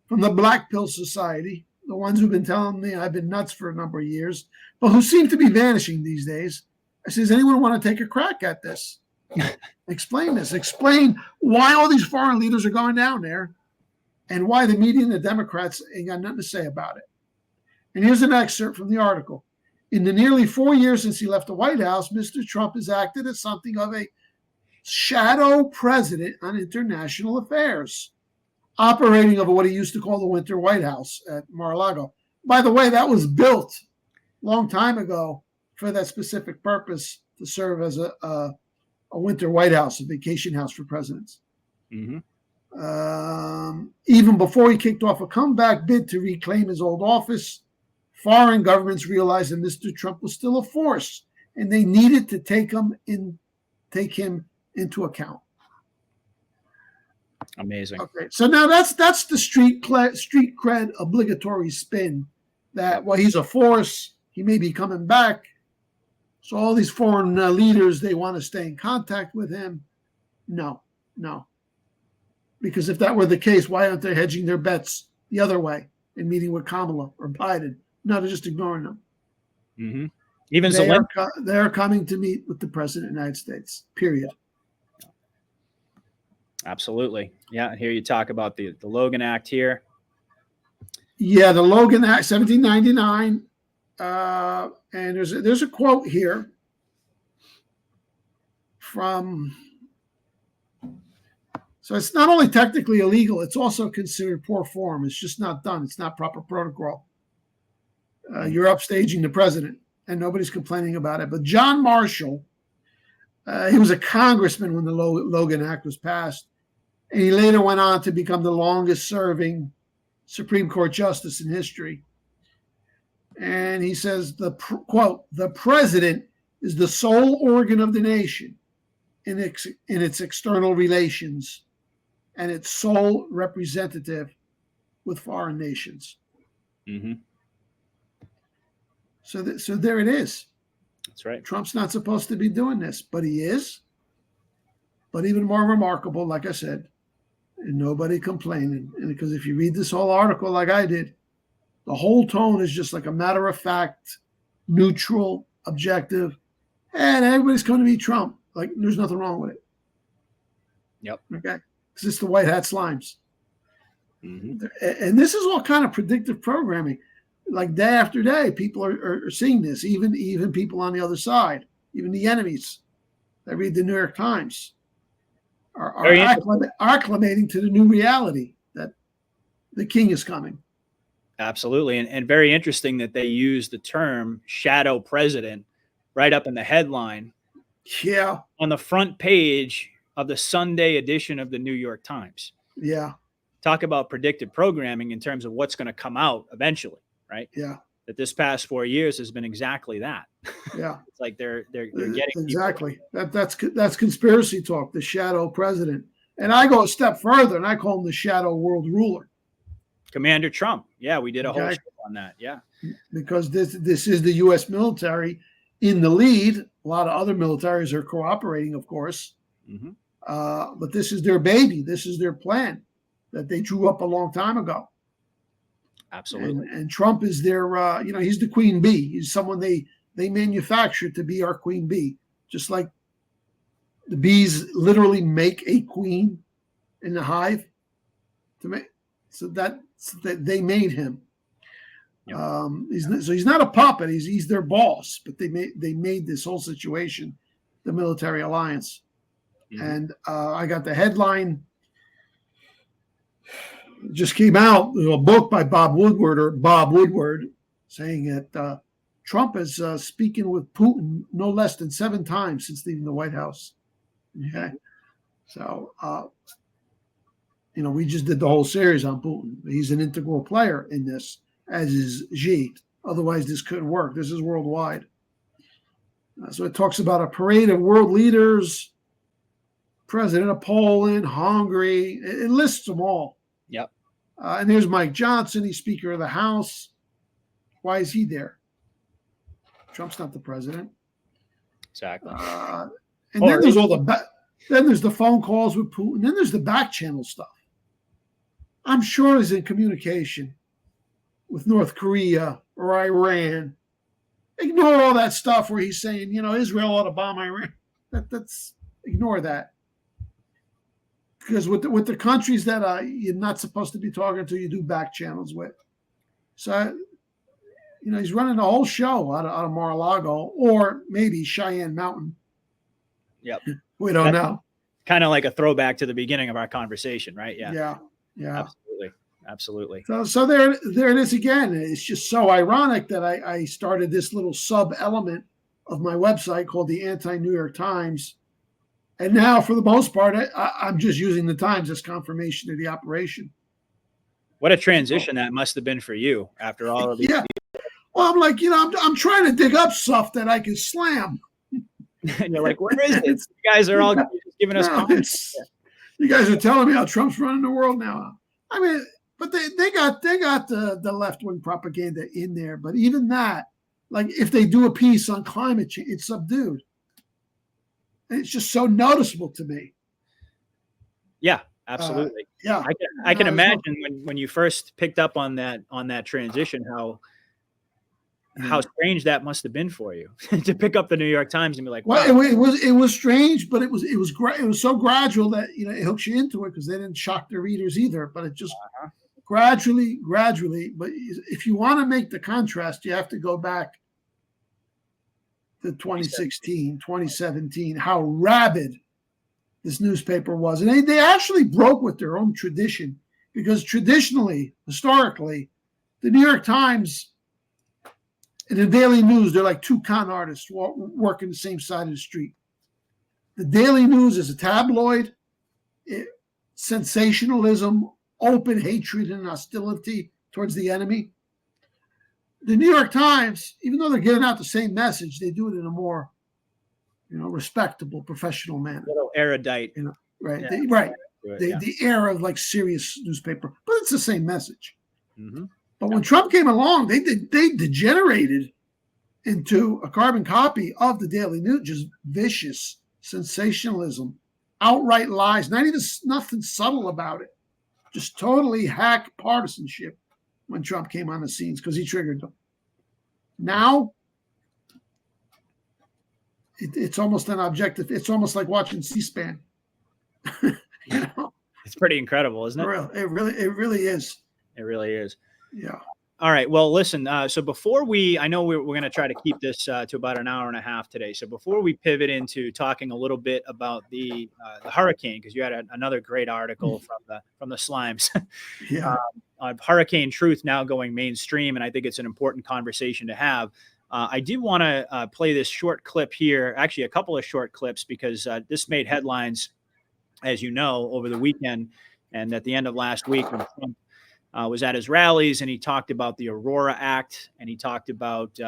from the Black Pill Society, the ones who've been telling me I've been nuts for a number of years, but who seem to be vanishing these days. I say, does anyone want to take a crack at this? Explain this. Explain why all these foreign leaders are going down there and why the media and the Democrats ain't got nothing to say about it. And here's an excerpt from the article. In the nearly 4 years since he left the White House, Mr. Trump has acted as something of a shadow president on international affairs, operating over what he used to call the Winter White House at Mar-a-Lago. By the way, that was built a long time ago for that specific purpose, to serve as a Winter White House, a vacation house for presidents. Mm-hmm. Even before he kicked off a comeback bid to reclaim his old office, foreign governments realized that Mr. Trump was still a force, and they needed to take him into account. Amazing. Okay, so now that's the street cred obligatory spin that, well, he's a force, he may be coming back. So all these foreign leaders, they want to stay in contact with him. No. Because if that were the case, why aren't they hedging their bets the other way and meeting with Kamala or Biden? No, they're just ignoring them. Mm-hmm. Even they're coming to meet with the President of the United States, period. Absolutely. Yeah, here you talk about the Logan Act here. Yeah, the Logan Act, 1799. And there's a quote here from, so it's not only technically illegal, it's also considered poor form. It's just not done. It's not proper protocol. You're upstaging the president, and nobody's complaining about it. But John Marshall, he was a congressman when the Logan Act was passed, and he later went on to become the longest serving Supreme Court justice in history. And he says, quote, the president is the sole organ of the nation in its external relations and its sole representative with foreign nations. Mm-hmm. So there it is. That's right. Trump's not supposed to be doing this, but he is. But even more remarkable, like I said, and nobody complaining. And because if you read this whole article like I did, the whole tone is just like a matter of fact, neutral, objective, and everybody's going to be Trump. Like there's nothing wrong with it. Yep. Okay. Because it's the white hat slimes. Mm-hmm. And this is all kind of predictive programming. Like day after day, people are seeing this, even people on the other side, even the enemies that read the New York Times are acclimating to the new reality that the king is coming. Absolutely. And very interesting that they use the term shadow president right up in the headline. Yeah. On the front page of the Sunday edition of the New York Times. Yeah. Talk about predictive programming in terms of what's going to come out eventually, right? Yeah. That this past 4 years has been exactly that. Yeah. It's like they're getting exactly that's conspiracy talk, the shadow president. And I go a step further and I call him the shadow world ruler. Commander Trump. Yeah, we did a whole show on that. Yeah. Because this is the US military in the lead. A lot of other militaries are cooperating, of course. Mm-hmm. But this is their baby. This is their plan that they drew up a long time ago. Absolutely. And Trump is their, he's the queen bee. He's someone they manufacture to be our queen bee. Just like the bees literally make a queen in the hive to make, so that they made him. Yep. He's not a puppet. He's their boss. But they made this whole situation the military alliance. Mm-hmm. And I got the headline. It just came out, a book by Bob Woodward, saying that Trump is speaking with Putin no less than 7 times since leaving the White House. Okay, so we just did the whole series on Putin. He's an integral player in this, as is Xi. Otherwise, this couldn't work. This is worldwide. So it talks about a parade of world leaders, president of Poland, Hungary. It lists them all. Yep. And there's Mike Johnson. He's Speaker of the House. Why is he there? Trump's not the president. Exactly. And then there's then there's the phone calls with Putin. Then there's the back channel stuff. I'm sure he's in communication with North Korea or Iran. Ignore all that stuff where he's saying, Israel ought to bomb Iran. That's ignore that. Because with the countries that you're not supposed to be talking to, you do back channels with. So, he's running the whole show out of Mar-a-Lago or maybe Cheyenne Mountain. Yep. We don't know. Kind of like a throwback to the beginning of our conversation, right? Yeah. Yeah. Absolutely. So there it is again. It's just so ironic that I started this little sub-element of my website called the Anti-New York Times. And now, for the most part, I'm just using the Times as confirmation of the operation. What a transition that must have been for you after all of these years. Well, I'm like, I'm trying to dig up stuff that I can slam. And you're like, where is it? You guys are all just giving us comments. You guys are telling me how Trump's running the world now. I mean, but they got the left-wing propaganda in there. But even that, like if they do a piece on climate change, it's subdued. And it's just so noticeable to me. Yeah, absolutely. Yeah, I can imagine when you first picked up on that transition, how strange that must have been for you to pick up the New York Times and be like, wow. Well, it was strange, but it was so gradual that it hooks you into it because they didn't shock their readers either. But it just gradually. But if you want to make the contrast, you have to go back to 2016, 2017, how rabid this newspaper was. And they actually broke with their own tradition because traditionally, historically, the New York Times and the Daily News, they're like two con artists working the same side of the street. The Daily News is a tabloid, sensationalism, open hatred and hostility towards the enemy. The New York Times, even though they're getting out the same message, they do it in a more, respectable, professional manner. A little erudite. Right. Yeah. The air of like serious newspaper, but it's the same message. Mm-hmm. But when Trump came along, they degenerated into a carbon copy of the Daily News, just vicious sensationalism, outright lies, nothing subtle about it, just totally hack partisanship when Trump came on the scenes because he triggered them. Now, it's almost an objective. It's almost like watching C-SPAN. It's pretty incredible, isn't it? It really is. It really is. Yeah. All right. Well, listen. So before I know we're going to try to keep this to about an hour and a half today. So before we pivot into talking a little bit about the hurricane, because you had another great article from the Slimes, Yeah. On Hurricane Truth now going mainstream, and I think it's an important conversation to have. I do want to play this short clip here, actually a couple of short clips, because this made headlines, as you know, over the weekend and at the end of last week when Trump was at his rallies, and he talked about the Aurora Act, and he talked about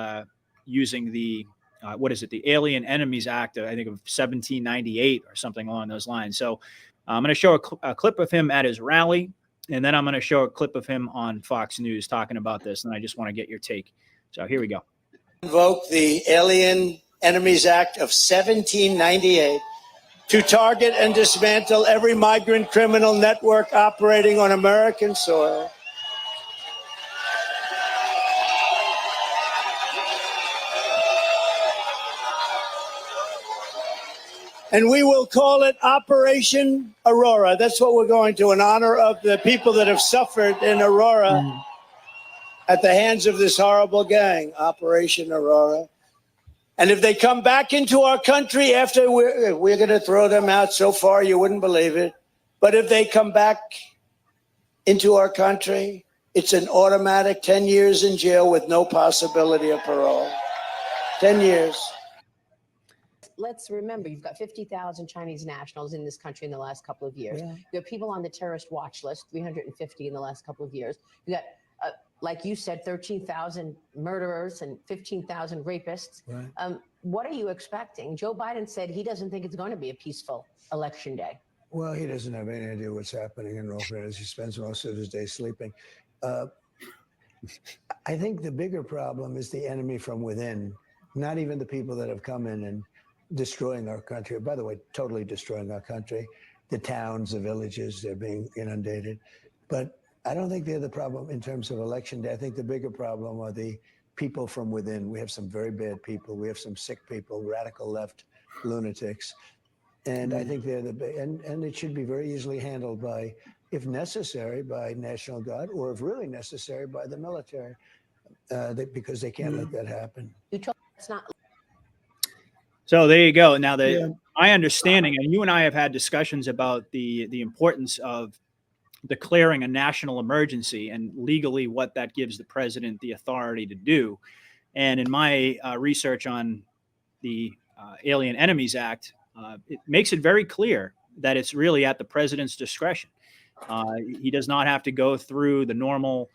using the the Alien Enemies Act, I think of 1798 or something along those lines. So I'm going to show a clip of him at his rally, and then I'm going to show a clip of him on Fox News talking about this, and I just want to get your take. So here we go. Invoke the Alien Enemies Act of 1798 to target and dismantle every migrant criminal network operating on American soil. And we will call it Operation Aurora. That's what we're going to, in honor of the people that have suffered in Aurora at the hands of this horrible gang, Operation Aurora. And if they come back into our country after we're going to throw them out so far, you wouldn't believe it. But if they come back into our country, it's an automatic 10 years in jail with no possibility of parole. 10 years. Let's remember, you've got 50,000 Chinese nationals in this country in the last couple of years. Yeah. You have people on the terrorist watch list, 350 in the last couple of years. You got, like you said, 13,000 murderers and 15,000 rapists. Right. What are you expecting? Joe Biden said he doesn't think it's going to be a peaceful election day. Well, he doesn't have any idea what's happening in North Carolina. He spends most of his day sleeping. I think the bigger problem is the enemy from within, not even the people that have come in and destroying our country. By the way, totally destroying our country. The towns, the villages, they're being inundated. But I don't think they're the problem in terms of election day. I think the bigger problem are the people from within. We have some very bad people. We have some sick people, radical left lunatics. And I think they're and it should be very easily handled by, if necessary, by National Guard, or if really necessary, by the military, because they can't let that happen. It's not. So there you go. Now, my understanding, and you and I have had discussions about the importance of declaring a national emergency and legally what that gives the president the authority to do. And in my research on the Alien Enemies Act, it makes it very clear that it's really at the president's discretion. He does not have to go through the normal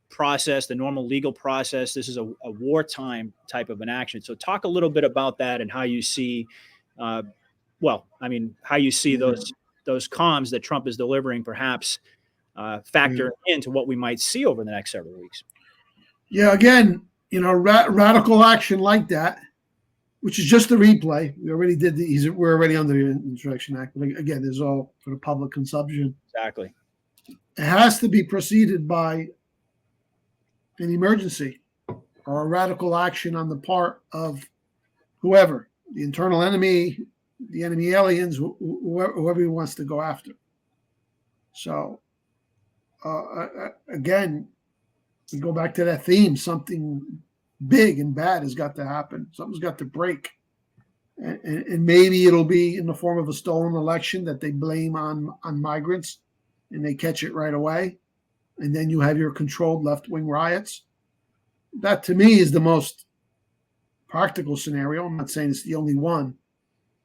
process, the normal legal process. This is a wartime type of an action. So talk a little bit about that and how you see, how you see those comms that Trump is delivering perhaps factor into what we might see over the next several weeks. Yeah, again, radical action like that, which is just the replay. We already did we're already under the Insurrection Act. But again, this is all for the public consumption. Exactly. It has to be preceded by an emergency or a radical action on the part of whoever, the internal enemy, the enemy aliens, whoever he wants to go after. So, again, we go back to that theme. Something big and bad has got to happen. Something's got to break. And maybe it'll be in the form of a stolen election that they blame on migrants, and they catch it right away. And then you have your controlled left-wing riots. That, to me, is the most practical scenario. I'm not saying it's the only one.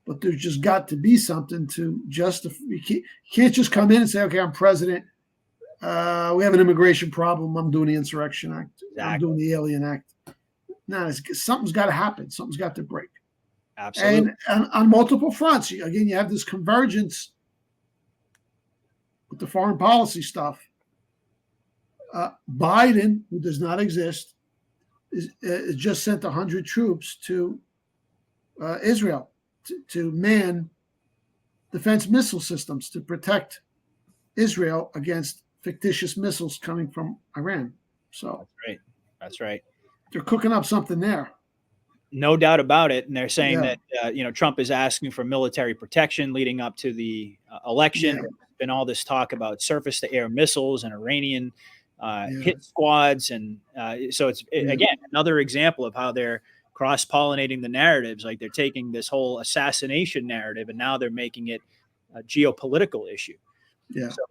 But there's just got to be something to justify. You can't just come in and say, okay, I'm president. We have an immigration problem. I'm doing the Insurrection Act. Exactly. I'm doing the Alien Act. No, something's got to happen. Something's got to break. Absolutely. And on multiple fronts. Again, you have this convergence with the foreign policy stuff. Biden, who does not exist, just sent 100 troops to Israel to man defense missile systems to protect Israel against fictitious missiles coming from Iran. So That's right. They're cooking up something there. No doubt about it. And they're saying that, Trump is asking for military protection leading up to the election. Yeah. There's been all this talk about surface to air missiles and Iranian hit squads. And so it's, again, another example of how they're cross-pollinating the narratives. Like they're taking this whole assassination narrative and now they're making it a geopolitical issue. Yeah. So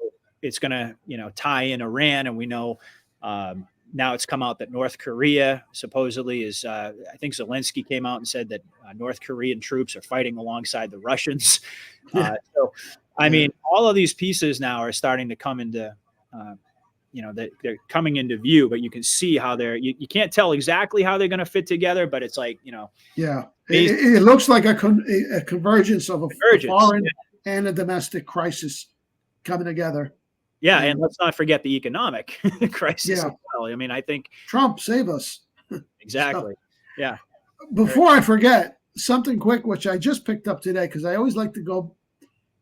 it's going to, tie in Iran. And we know, now it's come out that North Korea supposedly is, I think Zelensky came out and said that North Korean troops are fighting alongside the Russians. So, I mean, all of these pieces now are starting to come into, they're coming into view, but you can see how you can't tell exactly how they're going to fit together, but it's like, Yeah. It looks like a convergence of a foreign and a domestic crisis coming together. Yeah, and let's not forget the economic crisis as well. I mean, I think Trump save us. Exactly. So, yeah. Before I forget, something quick, which I just picked up today, because I always like to go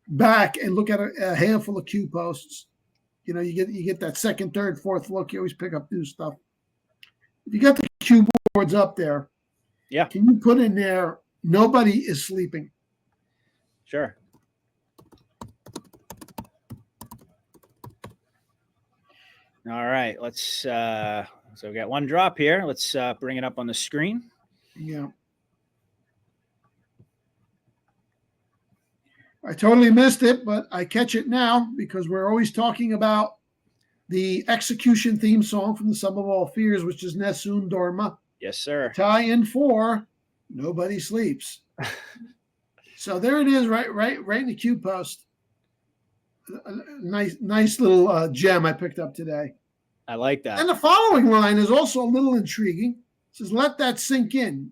back and look at a handful of Q posts. You get that second, third, fourth look. You always pick up new stuff. If you got the Q boards up there, can you put in there, nobody is sleeping? Sure. All right, let's so we got one drop here. Let's bring it up on the screen. Yeah. I totally missed it, but I catch it now because we're always talking about the execution theme song from the Sum of All Fears, which is Nessun Dorma. Yes, sir. Tie in 4, Nobody Sleeps. So there it is, right in the Q post. Nice little gem I picked up today. I like that. And the following line is also a little intriguing. It says, "Let that sink in."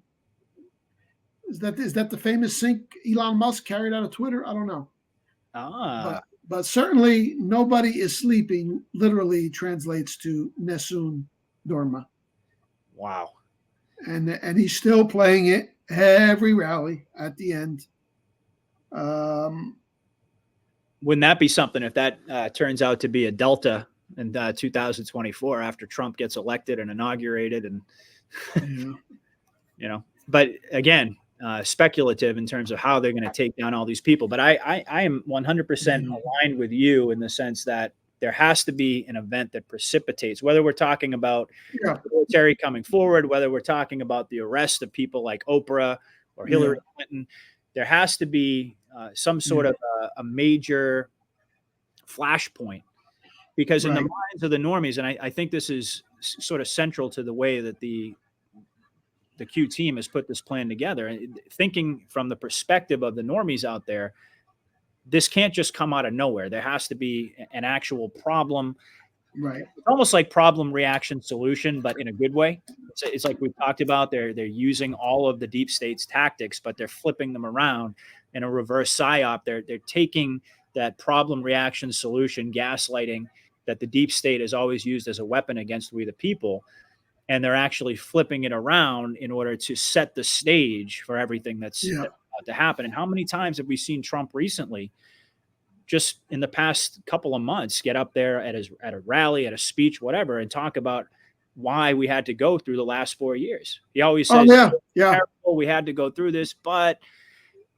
Is that the famous sink Elon Musk carried out of Twitter? I don't know. But certainly nobody is sleeping literally translates to Nessun Dorma. Wow. And he's still playing it every rally at the end. Wouldn't that be something if that turns out to be a Delta in 2024 after Trump gets elected and inaugurated and, but again, speculative in terms of how they're going to take down all these people. But I am 100% aligned with you in the sense that there has to be an event that precipitates, whether we're talking about the military coming forward, whether we're talking about the arrest of people like Oprah or Hillary Clinton, there has to be some sort of a major flashpoint, because in the minds of the normies, and I think this is sort of central to the way that the Q team has put this plan together, and thinking from the perspective of the normies out there, this can't just come out of nowhere. There has to be an actual problem. Right. It's almost like problem, reaction, solution, but in a good way. It's like we've talked about. They're using all of the deep state's tactics, but they're flipping them around in a reverse psyop. They're taking that problem, reaction, solution, gaslighting that the deep state has always used as a weapon against we the people, and they're actually flipping it around in order to set the stage for everything that's about to happen. And how many times have we seen Trump recently, just in the past couple of months, get up there at a rally, at a speech, whatever, and talk about why we had to go through the last 4 years. He always says, terrible, we had to go through this, but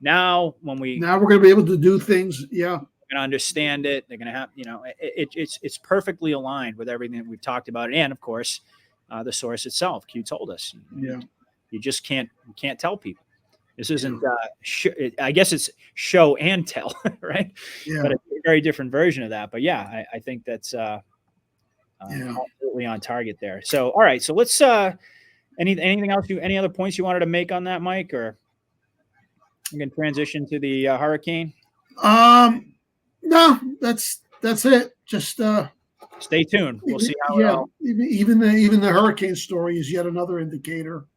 now we're going to be able to do things. Yeah. Going to understand it. They're going to have, it's perfectly aligned with everything that we've talked about. And of course, the source itself, Q told us, you just can't tell people. This isn't, I guess it's show and tell, right? Yeah. But it's a very different version of that. But yeah, I think that's absolutely on target there. So, all right. So let's, anything else, any other points you wanted to make on that, Mike, or we can transition to the hurricane? No, that's it. Just, stay tuned. We'll see how even the hurricane story is yet another indicator.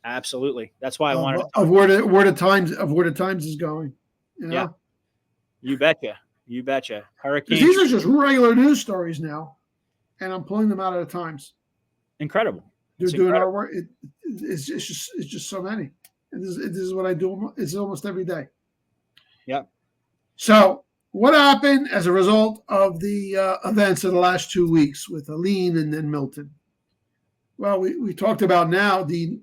Absolutely. That's why I wanted of where the times is going. Yeah. You betcha. Hurricane. These are just regular news stories now, and I'm pulling them out of the Times. Incredible. They're It's doing incredible. our work. It's just so many. And this is what I do. It's almost every day. Yeah. So what happened as a result of the events of the last 2 weeks with Aline and then Milton? Well, we talked about now the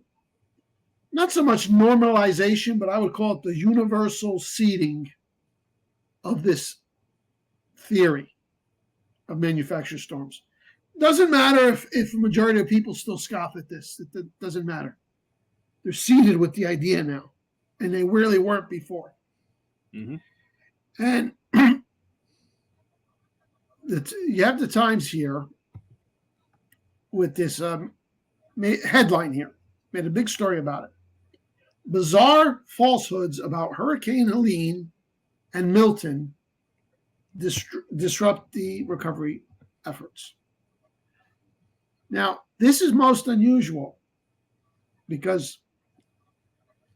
not so much normalization, but I would call it the universal seeding of this theory of manufactured storms. Doesn't matter if a majority of people still scoff at this. It doesn't matter. They're seeded with the idea now, and they really weren't before. Mm-hmm. And you have the Times here with this headline here. Made a big story about it. Bizarre falsehoods about Hurricane Helene and Milton disrupt the recovery efforts. Now, this is most unusual because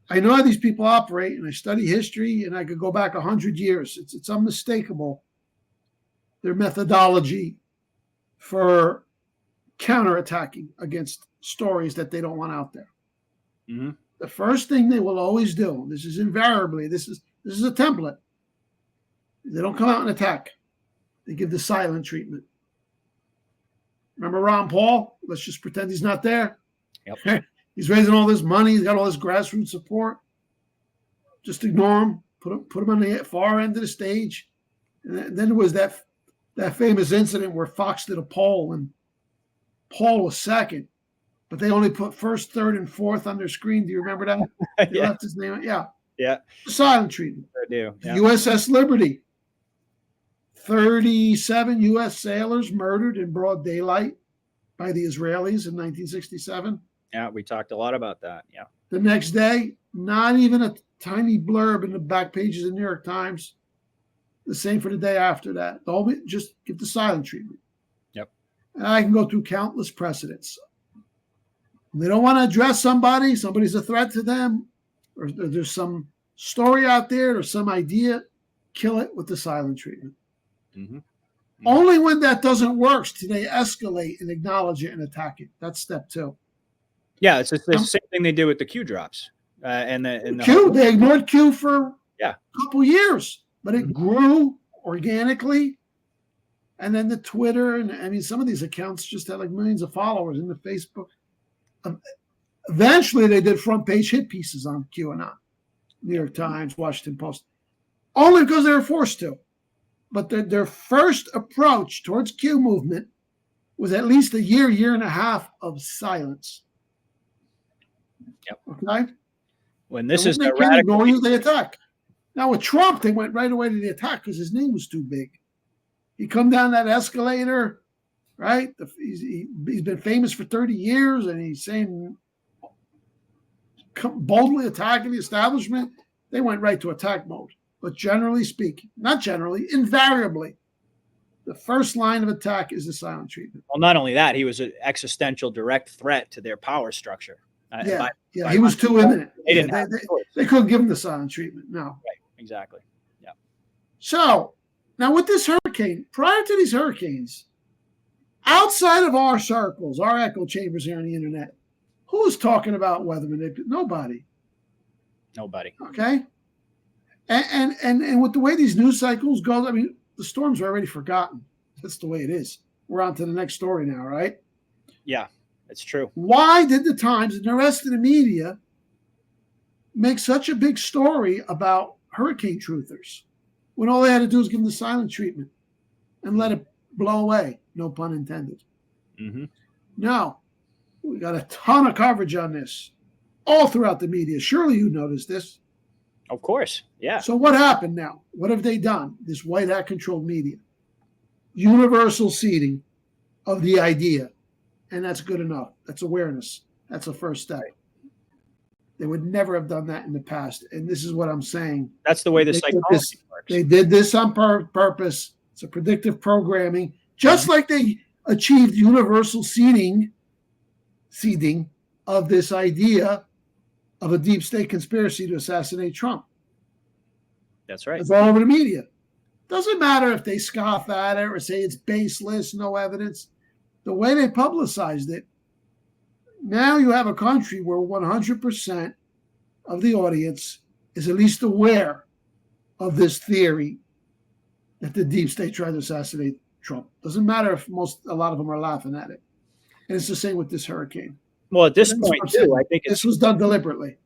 I know how these people operate, and I study history, and I could go back 100 years. It's unmistakable, their methodology for counterattacking against stories that they don't want out there. Mm-hmm. The first thing they will always do, this is invariably, this is a template. They don't come out and attack. They give the silent treatment. Remember Ron Paul? Let's just pretend he's not there. Yep. He's raising all this money. He's got all this grassroots support. Just ignore him. Put him on the far end of the stage. And then there was that famous incident where Fox did a poll and Paul was second, but they only put first, third, and fourth on their screen. Do you remember that? They Yeah. left his name. Yeah. Yeah. Silent treatment. I do. Yeah. USS Liberty. 37 U.S. sailors murdered in broad daylight by the Israelis in 1967. Yeah, we talked a lot about that. Yeah. The next day, not even a tiny blurb in the back pages of the New York Times. The same for the day after that. Just give the silent treatment. Yep. And I can go through countless precedents. They don't want to address somebody's a threat to them, or there's some story out there or some idea, kill it with the silent treatment. Mm-hmm. Only when that doesn't work do they escalate and acknowledge it and attack it. That's step 2. Yeah, it's the same thing they did with the Q drops. And the Q, they ignored Q for a couple years, but it grew organically. And then the Twitter, and I mean, some of these accounts just had like millions of followers in the Facebook. Eventually, they did front page hit pieces on QAnon, New York Times, Washington Post, only because they were forced to. But their first approach towards Q movement was at least a year and a half of silence. Yep. Okay. When this and is when the they can't ignore radical, you, they attack. Now with Trump, they went right away to the attack because his name was too big. He come down that escalator, right? He's been famous for 30 years, and he's saying boldly attacking the establishment. They went right to attack mode. But generally speaking, not generally, invariably, the first line of attack is the silent treatment. well, not only that, he was an existential direct threat to their power structure. He was too imminent. They didn't have they couldn't give him the silent treatment. No. Right, exactly. Yeah. So now with this hurricane, prior to these hurricanes, outside of our circles, our echo chambers here on the internet, who was talking about weather manipulation? Nobody. Okay. And with the way these news cycles go, I mean, the storms are already forgotten. That's the way it is. We're on to the next story now, right? Yeah, it's true. Why did the Times and the rest of the media make such a big story about hurricane truthers when all they had to do was give them the silent treatment and let it blow away? No pun intended. Mm-hmm. Now, we got a ton of coverage on this all throughout the media. Surely you noticed this. Of course. Yeah. So what happened now? What have they done? This white hat controlled media. Universal seeding of the idea. And that's good enough. That's awareness. That's a first step. They would never have done that in the past. And this is what I'm saying. That's the way the psychology works. They did this on purpose. It's a predictive programming. Just like they achieved universal seeding of this idea of a deep state conspiracy to assassinate Trump. That's right. It's all over the media. Doesn't matter if they scoff at it or say it's baseless, no evidence. The way they publicized it Now you have a country where 100% of the audience is at least aware of this theory that the deep state tried to assassinate Trump. Doesn't matter if a lot of them are laughing at it. And it's the same with this hurricane. Well, at this point, too, I think this was done deliberately.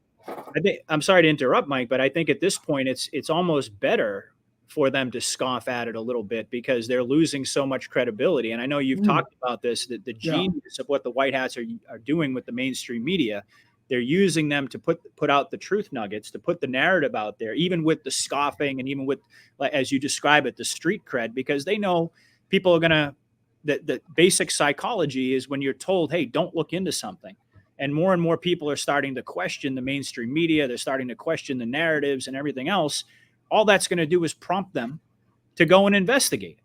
I'm sorry to interrupt, Mike, but I think at this point it's almost better for them to scoff at it a little bit because they're losing so much credibility. And I know you've talked about this, that the genius of what the White Hats are doing with the mainstream media. They're using them to put out the truth nuggets, to put the narrative out there, even with the scoffing and even with, like, as you describe it, the street cred, because they know people are going to, the basic psychology is when you're told, hey, don't look into something. And more people are starting to question the mainstream media. They're starting to question the narratives and everything else. All that's going to do is prompt them to go and investigate.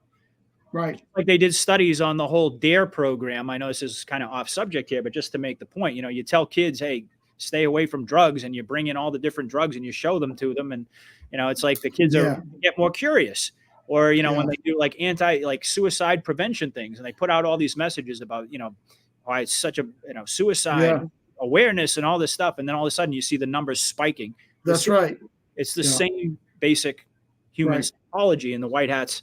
Right. Like they did studies on the whole DARE program. I know this is kind of off subject here, but just to make the point, you tell kids, hey, stay away from drugs, and you bring in all the different drugs and you show them to them. And, it's like the kids get more curious. Or, when they do like suicide prevention things, and they put out all these messages about, why it's such a, suicide awareness and all this stuff. And then all of a sudden you see the numbers spiking. That's right. It's the same basic human psychology, and the White Hats,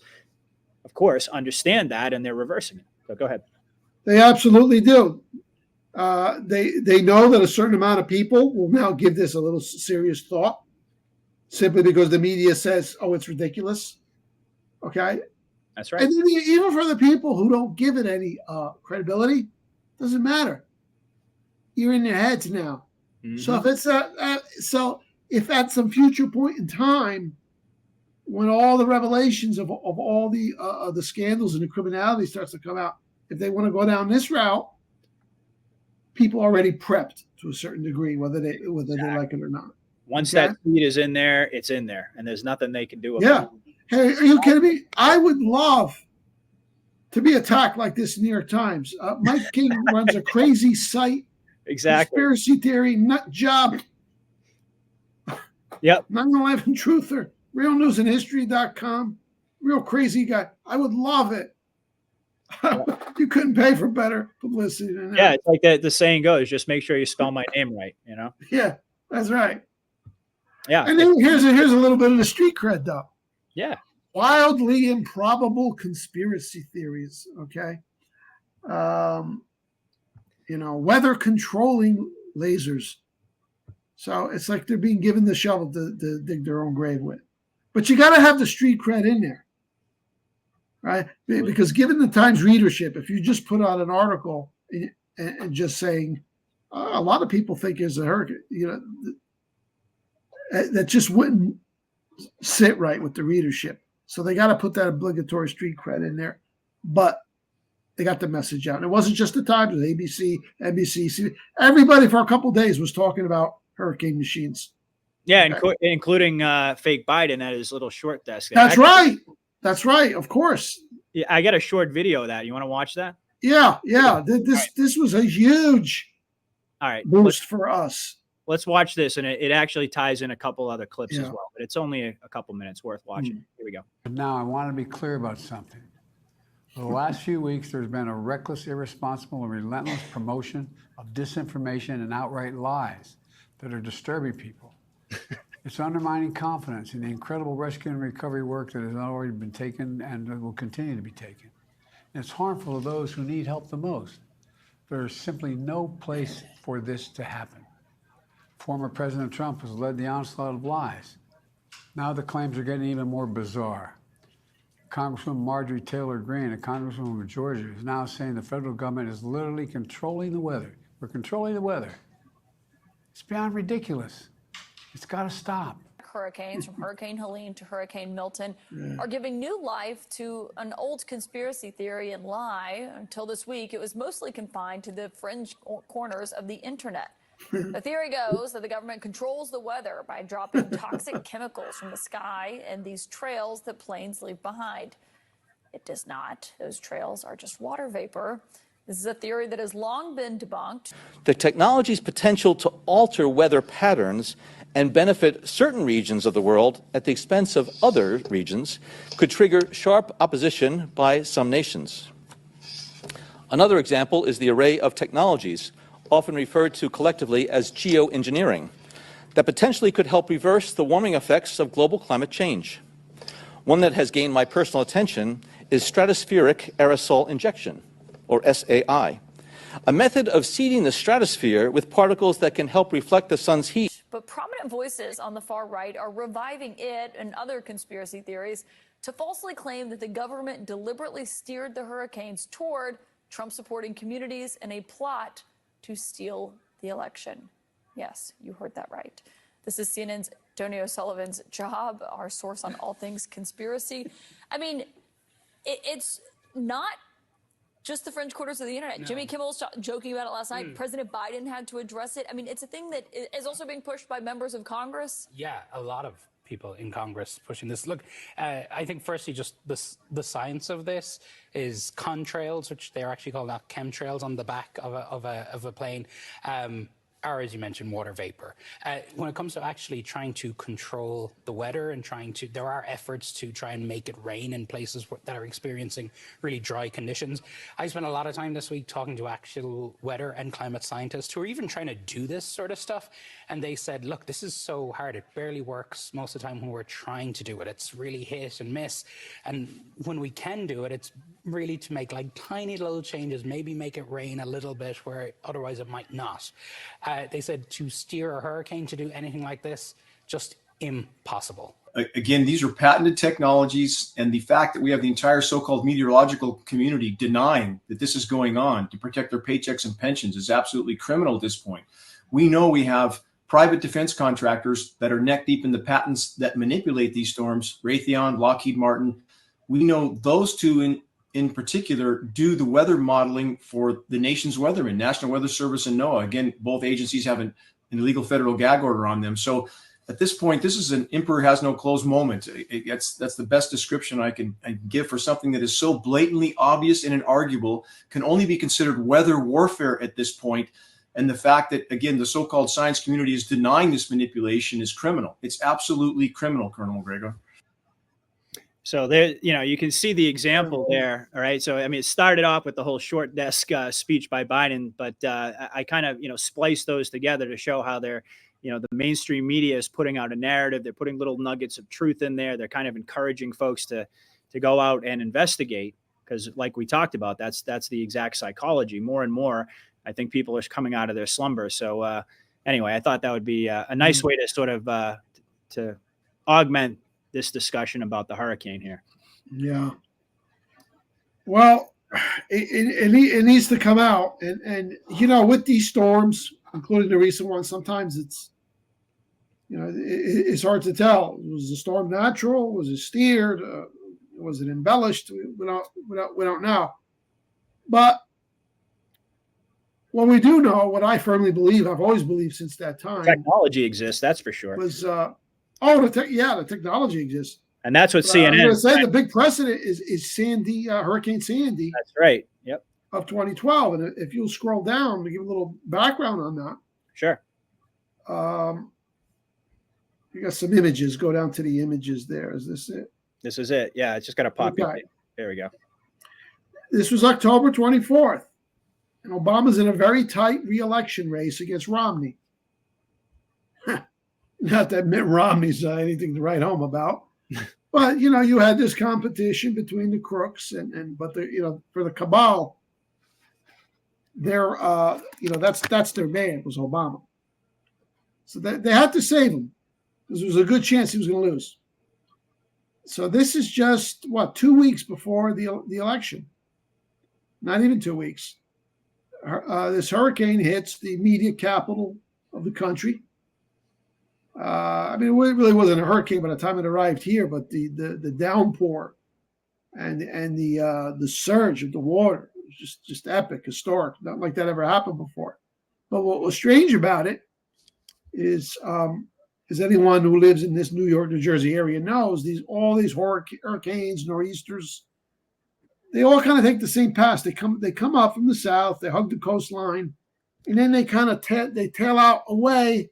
of course, understand that, and they're reversing it. So go ahead. They absolutely do. They know that a certain amount of people will now give this a little serious thought, simply because the media says, "Oh, it's ridiculous." Okay, that's right. And then even for the people who don't give it any credibility, doesn't matter. You're in their heads now. Mm-hmm. So if it's if at some future point in time, when all the revelations of all the scandals and the criminality starts to come out, if they want to go down this route, people already prepped to a certain degree, whether they like it or not. Once that seed is in there, it's in there, and there's nothing they can do about it. Hey, are you kidding me? I would love to be attacked like this in the New York Times. Mike King runs a crazy site. Exactly. Conspiracy theory nut job. Yep. 9/11 truther. realnewsandhistory.com. Real crazy guy. I would love it. You couldn't pay for better publicity than that. Yeah, it's like the saying goes, just make sure you spell my name right, Yeah, that's right. Yeah. And then here's a little bit of the street cred, though. Yeah. Wildly improbable conspiracy theories, okay? Weather controlling lasers. So it's like they're being given the shovel to dig their own grave with. But you got to have the street cred in there, right? Because given the Times readership, if you just put out an article and just saying, a lot of people think there's a hurricane, that just wouldn't sit right with the readership. So they got to put that obligatory street cred in there. But they got the message out. And it wasn't just the Times, it was ABC, NBC, CBS. Everybody for a couple of days was talking about hurricane machines. Yeah, including fake Biden at his little short desk. That's right. That's right. Of course. Yeah, I got a short video of that. You want to watch that? Yeah. This was a huge boost for us. Let's watch this, and it actually ties in a couple other clips as well. But it's only a couple minutes worth watching. Here we go. Now, I want to be clear about something. For the last few weeks, there's been a reckless, irresponsible, and relentless promotion of disinformation and outright lies that are disturbing people. It's undermining confidence in the incredible rescue and recovery work that has already been taken and will continue to be taken. And it's harmful to those who need help the most. There is simply no place for this to happen. Former President Trump has led the onslaught of lies. Now the claims are getting even more bizarre. Congresswoman Marjorie Taylor Greene, a congresswoman from Georgia, is now saying the federal government is literally controlling the weather. We're controlling the weather. It's beyond ridiculous. It's got to stop. Hurricanes, from Hurricane Helene to Hurricane Milton, are giving new life to an old conspiracy theory and lie. Until this week, it was mostly confined to the fringe corners of the internet. The theory goes that the government controls the weather by dropping toxic chemicals from the sky and these trails that planes leave behind. It does not. Those trails are just water vapor. This is a theory that has long been debunked. The technology's potential to alter weather patterns and benefit certain regions of the world at the expense of other regions could trigger sharp opposition by some nations. Another example is the array of technologies, often referred to collectively as geoengineering, that potentially could help reverse the warming effects of global climate change. One that has gained my personal attention is stratospheric aerosol injection, or SAI, a method of seeding the stratosphere with particles that can help reflect the sun's heat. But prominent voices on the far right are reviving it and other conspiracy theories to falsely claim that the government deliberately steered the hurricanes toward Trump-supporting communities in a plot to steal the election. Yes, you heard that right. This is CNN's Tony O'Sullivan's Job, our source on all things conspiracy. I mean, it's not just the French quarters of the internet. No. Jimmy Kimmel was joking about it last night. President Biden had to address it. I mean, it's a thing that is also being pushed by members of Congress. Yeah, a lot of people in Congress pushing this. Look, I think firstly, just the science of this is contrails, which they're actually called now chemtrails on the back of a plane. Or, as you mentioned, water vapor. When it comes to actually trying to control the weather and there are efforts to try and make it rain in places that are experiencing really dry conditions. I spent a lot of time this week talking to actual weather and climate scientists who are even trying to do this sort of stuff. And they said, look, this is so hard. It barely works most of the time when we're trying to do it. It's really hit and miss. And when we can do it, it's really to make like tiny little changes, maybe make it rain a little bit where otherwise it might not. They said to steer a hurricane to do anything like this, just impossible. Again, these are patented technologies, and the fact that we have the entire so-called meteorological community denying that this is going on to protect their paychecks and pensions is absolutely criminal at this point. We know we have private defense contractors that are neck deep in the patents that manipulate these storms, Raytheon, Lockheed Martin. We know those two in particular do the weather modeling for the nation's weathermen, National Weather Service and NOAA. Again, both agencies have an illegal federal gag order on them. So at this point, this is an emperor has no clothes moment. That's the best description I can give for something that is so blatantly obvious and inarguable, can only be considered weather warfare at this point. And the fact that, again, the so-called science community is denying this manipulation is criminal. It's absolutely criminal, Colonel McGregor. So there, you can see the example there. All right. So, I mean, it started off with the whole short desk speech by Biden, but I kind of, spliced those together to show how they're, the mainstream media is putting out a narrative. They're putting little nuggets of truth in there. They're kind of encouraging folks to go out and investigate, because like we talked about, that's the exact psychology. More and more, I think people are coming out of their slumber. So anyway, I thought that would be a nice way to sort of to augment this discussion about the hurricane here. Yeah. Well, it needs to come out. And with these storms, including the recent one, sometimes it's, it's hard to tell. Was the storm natural? Was it steered? Was it embellished? We don't know. But what we do know, what I firmly believe, I've always believed since that time. Technology exists, that's for sure. Was the technology exists, and that's what CNN. I'm going to say the big precedent is Sandy, Hurricane Sandy. That's right. Yep. Of 2012, and if you'll scroll down to give a little background on that. Sure. You got some images. Go down to the images. There is this it. This is it. Yeah, it's just got to populate. Okay. There we go. This was October 24th, and Obama's in a very tight re-election race against Romney. Not that Mitt Romney's anything to write home about, but you had this competition between the crooks but for the cabal, they're that's their man was Obama. So they had to save him because there was a good chance he was going to lose. So this is just 2 weeks before the election, not even 2 weeks. This hurricane hits the immediate capital of the country. It really wasn't a hurricane by the time it arrived here, but the downpour and the surge of the water was just epic, historic, not like that ever happened before. But what was strange about it is anyone who lives in this New York, New Jersey area knows all these hurricanes, nor'easters, they all kind of take the same path. They come up from the south, they hug the coastline, and then they kind of tail out away.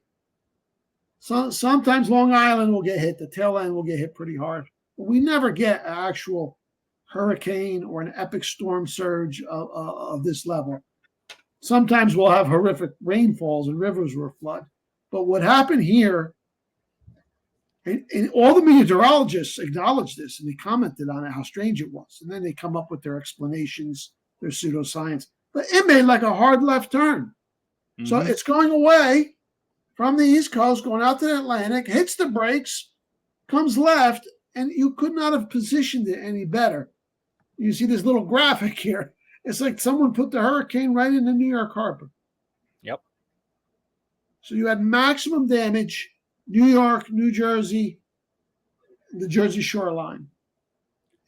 So sometimes Long Island will get hit. The tail end will get hit pretty hard. But we never get an actual hurricane or an epic storm surge of this level. Sometimes we'll have horrific rainfalls and rivers will flood. But what happened here, and all the meteorologists acknowledged this and they commented on it, how strange it was. And then they come up with their explanations, their pseudoscience. But it made like a hard left turn. Mm-hmm. So it's going away from the East Coast, going out to the Atlantic, hits the brakes, comes left, and you could not have positioned it any better. You see this little graphic here. It's like someone put the hurricane right in the New York harbor. Yep. So you had maximum damage, New York, New Jersey, the Jersey shoreline.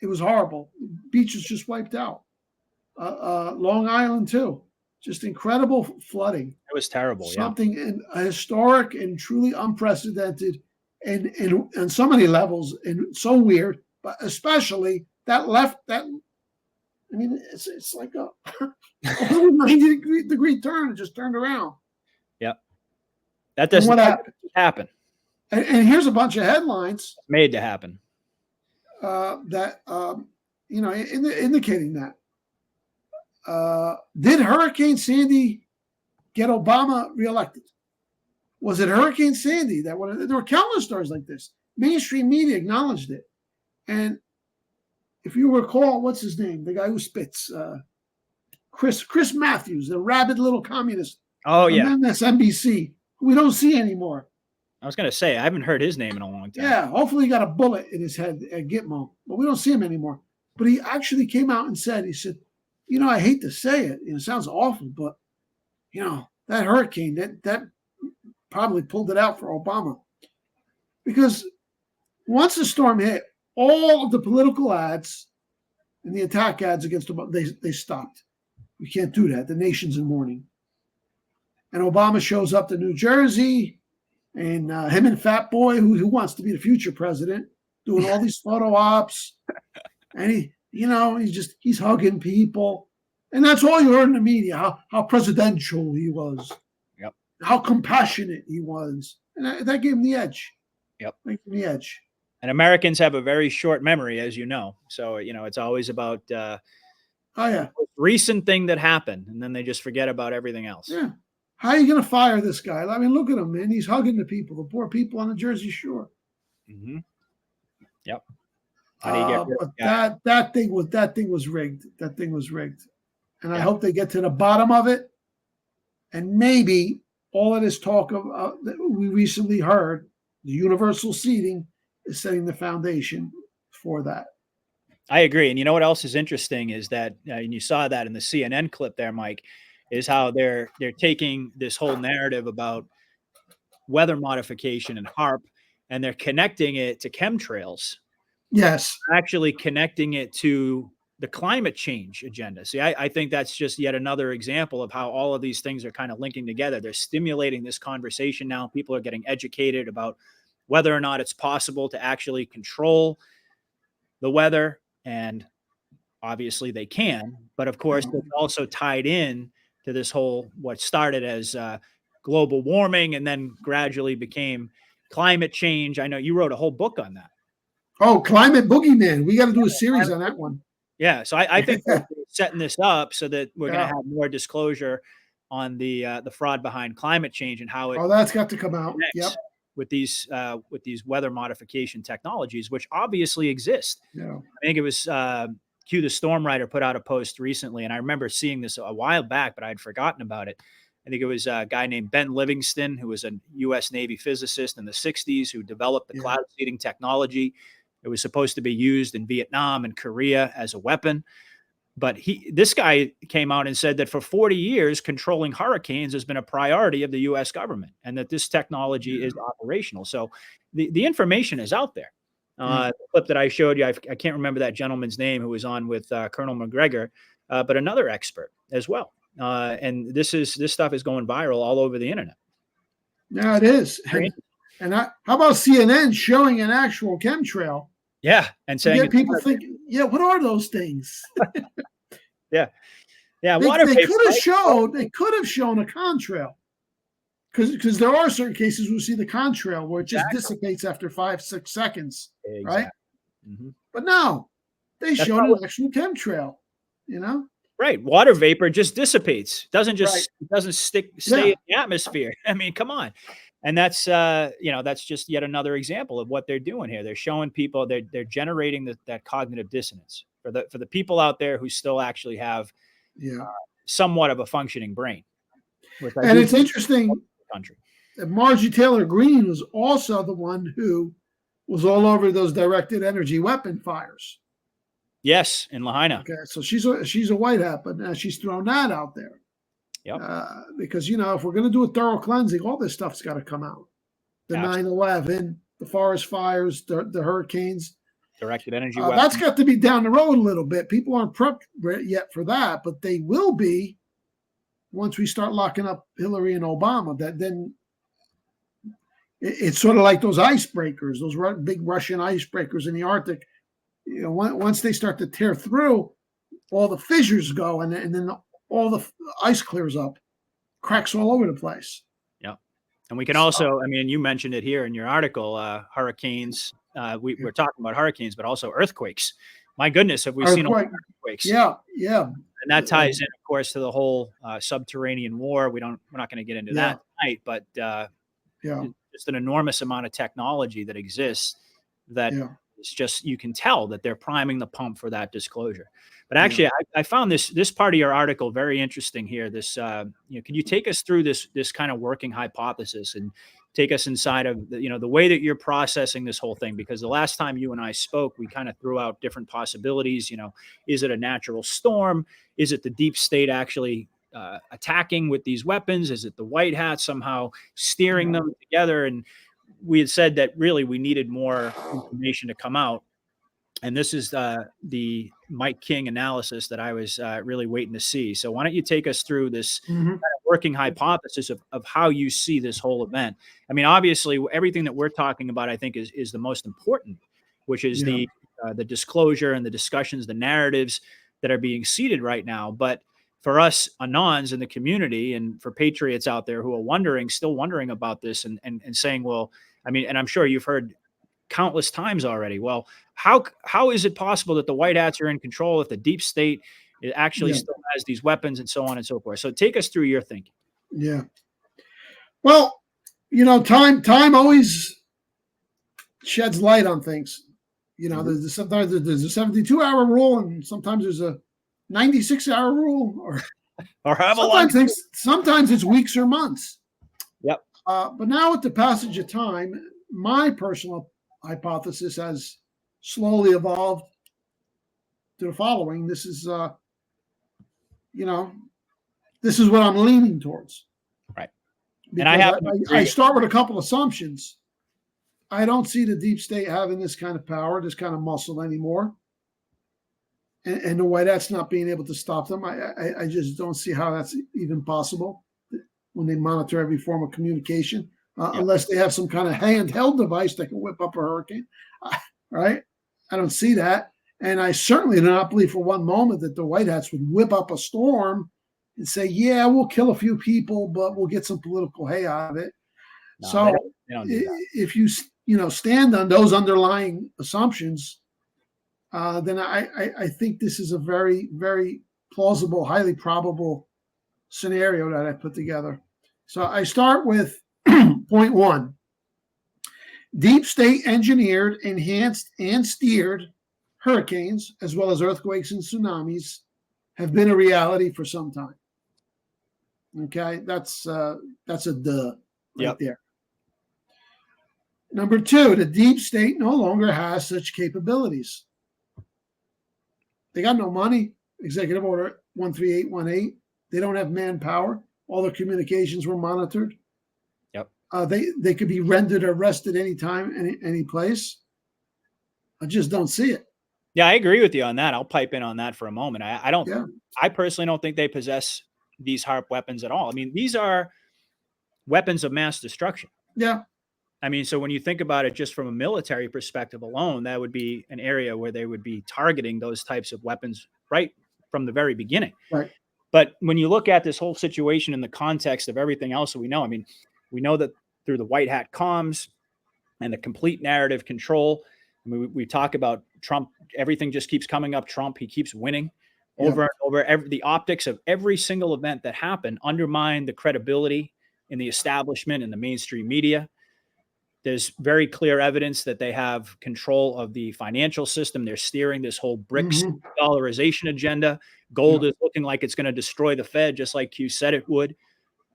It was horrible. Beach was just wiped out. Long Island too. Just incredible flooding. It was terrible. Something historic and truly unprecedented, and on so many levels, and so weird. But especially that left. That I mean, it's like a 90-degree turn. It just turned around. Yep. That doesn't happen. And here's a bunch of headlines made to happen. Indicating that. Did Hurricane Sandy get Obama reelected? Was it Hurricane Sandy that there were countless stories like this? Mainstream media acknowledged it. And if you recall, what's his name? The guy who spits, Chris Matthews, the rabid little communist. Oh yeah, MSNBC, who we don't see anymore. I was going to say I haven't heard his name in a long time. Yeah, hopefully he got a bullet in his head at Gitmo, but we don't see him anymore. But he actually came out and said, I hate to say it, it sounds awful, but that hurricane that probably pulled it out for Obama, because once the storm hit, all of the political ads and the attack ads against Obama, they stopped. You can't do that. The nation's in mourning. And Obama shows up to New Jersey, and him and Fat Boy, who wants to be the future president, doing all these photo ops, and he's hugging people, and that's all you heard in the media. How presidential he was. Yep. How compassionate he was, and that gave him the edge. Yep. Gave him the edge. And Americans have a very short memory, as you know. So it's always about recent thing that happened, and then they just forget about everything else. Yeah. How are you going to fire this guy? I mean, look at him, man. He's hugging the people, the poor people on the Jersey Shore. Mm-hmm. Yep. But that thing was rigged. That thing was rigged, and I hope they get to the bottom of it. And maybe all of this talk of that we recently heard, the universal seating, is setting the foundation for that. I agree. And you know what else is interesting is that, and you saw that in the CNN clip there, Mike, is how they're taking this whole narrative about weather modification and HARP, and they're connecting it to chemtrails. Yes. Actually connecting it to the climate change agenda. See, I think that's just yet another example of how all of these things are kind of linking together. They're stimulating this conversation now. People are getting educated about whether or not it's possible to actually control the weather. And obviously they can, but of course it's also tied in to this whole, what started as global warming and then gradually became climate change. I know you wrote a whole book on that. Oh, Climate Boogeyman. We got to do a series on that one. Yeah. So I think we're setting this up so that we're going to have more disclosure on the fraud behind climate change and how it that's got to come out. Yep. With these weather modification technologies, which obviously exist. Yeah. I think it was Q the Storm Writer put out a post recently, and I remember seeing this a while back, but I had forgotten about it. I think it was a guy named Ben Livingston, who was a U.S. Navy physicist in the 60s, who developed the cloud seeding technology. It was supposed to be used in Vietnam and Korea as a weapon. But this guy came out and said that for 40 years, controlling hurricanes has been a priority of the U.S. government, and that this technology is operational. So the information is out there. The clip that I showed you, I can't remember that gentleman's name who was on with Colonel McGregor, but another expert as well. And this stuff is going viral all over the internet. Yeah, it is. And how about CNN showing an actual chemtrail? Yeah, and saying people think, what are those things? Yeah. They could have shown a contrail, because there are certain cases where we see the contrail where it just dissipates after 5-6 seconds, right? Mm-hmm. But no, they showed an actual chemtrail. Right. Water vapor just dissipates. Doesn't stay Yeah. in the atmosphere. I mean, come on. And that's that's just yet another example of what they're doing here. They're showing people they're generating that cognitive dissonance for the people out there who still actually have Yeah. somewhat of a functioning brain. And it's interesting country. that Marjorie Taylor Greene was also the one who was all over those directed energy weapon fires. Yes, in Lahaina. Okay, so she's a white hat, but now she's thrown that out there. Yep. Because if we're going to do a thorough cleansing, all this stuff's got to come out. The 9/11, the forest fires, the hurricanes, directed energy that's got to be down the road a little bit. People aren't prepped yet for that, but they will be once we start locking up Hillary and Obama. That then it's sort of like those icebreakers, those big Russian icebreakers in the Arctic. Once they start to tear through, all the fissures go, and then all the ice clears up, cracks all over the place. Yeah, and we can also, I mean, you mentioned it here in your article, hurricanes. We're talking about hurricanes, but also earthquakes. My goodness, have we seen earthquakes? Yeah. And that ties in, of course, to the whole subterranean war. We're not going to get into that tonight, but just an enormous amount of technology that exists that it's just, you can tell that they're priming the pump for that disclosure. But actually, I found this part of your article very interesting here. This, can you take us through this kind of working hypothesis and take us inside of the way that you're processing this whole thing? Because the last time you and I spoke, we kind of threw out different possibilities. Is it a natural storm? Is it the deep state actually attacking with these weapons? Is it the white hat somehow steering them together? And we had said that really we needed more information to come out. And this is the Mike King analysis that I was really waiting to see. So why don't you take us through this kind of working hypothesis of how you see this whole event? I mean, obviously, everything that we're talking about, I think, is the most important, which is the disclosure and the discussions, the narratives that are being seeded right now. But for us anons in the community and for patriots out there who are still wondering about this and saying, well, I mean, and I'm sure you've heard countless times already, well, how is it possible that the white hats are in control if the deep state actually still has these weapons and so on and so forth? So take us through your thinking. Yeah. Well, time always sheds light on things. Sometimes there's a 72-hour rule, and sometimes there's a 96-hour rule, or sometimes it's weeks or months. Yep. But now with the passage of time, my personal hypothesis has slowly evolved to the following. This is what I'm leaning towards. Right. Because I start with a couple assumptions. I don't see the deep state having this kind of power, this kind of muscle anymore. And the white hat's not being able to stop them. I just don't see how that's even possible when they monitor every form of communication. Unless they have some kind of handheld device that can whip up a hurricane, right? I don't see that. And I certainly do not believe for one moment that the white hats would whip up a storm and say, yeah, we'll kill a few people, but we'll get some political hay out of it. No, so they don't do that. If you stand on those underlying assumptions, then I think this is a very, very plausible, highly probable scenario that I put together. So I start with point one. Deep state engineered, enhanced, and steered hurricanes, as well as earthquakes and tsunamis, have been a reality for some time. Okay, that's a duh right there. Number two, the deep state no longer has such capabilities. They got no money. Executive Order 13818. They don't have manpower. All their communications were monitored. They could be rendered arrested anytime, any place. I just don't see it. Yeah, I agree with you on that. I'll pipe in on that for a moment. I personally don't think they possess these HARP weapons at all. I mean, these are weapons of mass destruction. Yeah. I mean, so when you think about it just from a military perspective alone, that would be an area where they would be targeting those types of weapons right from the very beginning. Right. But when you look at this whole situation in the context of everything else that we know, I mean, we know that through the white hat comms and the complete narrative control, I mean, we talk about Trump, everything just keeps coming up Trump. He keeps winning. over and over. The optics of every single event that happened undermined the credibility in the establishment and the mainstream media. There's very clear evidence that they have control of the financial system. They're steering this whole BRICS dollarization agenda. Gold is looking like it's going to destroy the Fed, just like Q said it would.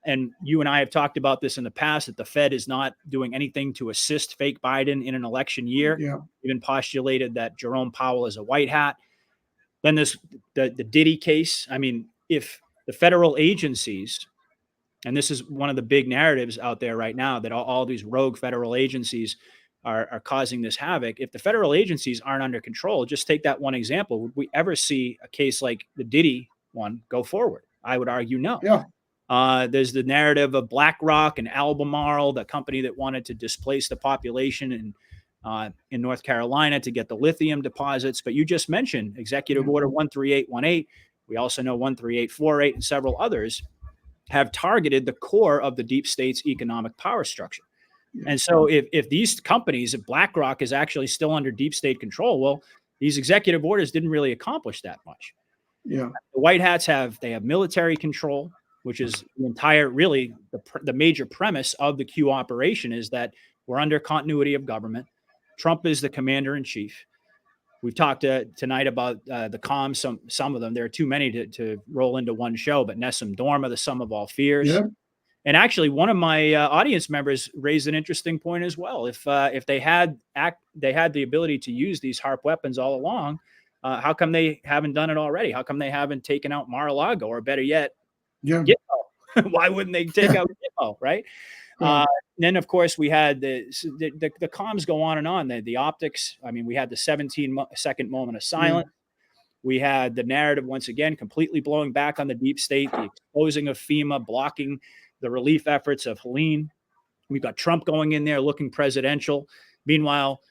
And you and I have talked about this in the past, that the Fed is not doing anything to assist fake Biden in an election year. Even postulated that Jerome Powell is a white hat. Then the Diddy case. I mean, if the federal agencies, and this is one of the big narratives out there right now, that all these rogue federal agencies are causing this havoc. If the federal agencies aren't under control, just take that one example. Would we ever see a case like the Diddy one go forward? I would argue no. There's the narrative of BlackRock and Albemarle, the company that wanted to displace the population in North Carolina to get the lithium deposits. But you just mentioned Executive Order 13818. We also know 13848 and several others have targeted the core of the deep state's economic power structure. And so if these companies, if BlackRock is actually still under deep state control, well, these executive orders didn't really accomplish that much. The white hats have military control, which is the entire, really the major premise of the Q operation, is that we're under continuity of government. Trump is the commander in chief. We've talked tonight about the comms, some of them. There are too many to roll into one show, but Nessun Dorma, the sum of all fears. And actually, one of my audience members raised an interesting point as well. If they had the ability to use these HARP weapons all along, how come they haven't done it already? How come they haven't taken out Mar-a-Lago, or better yet, Gitmo? Why wouldn't they take out Gitmo, right? Then, of course, we had the comms go on and on. The optics. I mean, we had the 17-second moment of silence. We had the narrative, once again, completely blowing back on the deep state, the exposing of FEMA, blocking the relief efforts of Helene. We've got Trump going in there looking presidential. Meanwhile,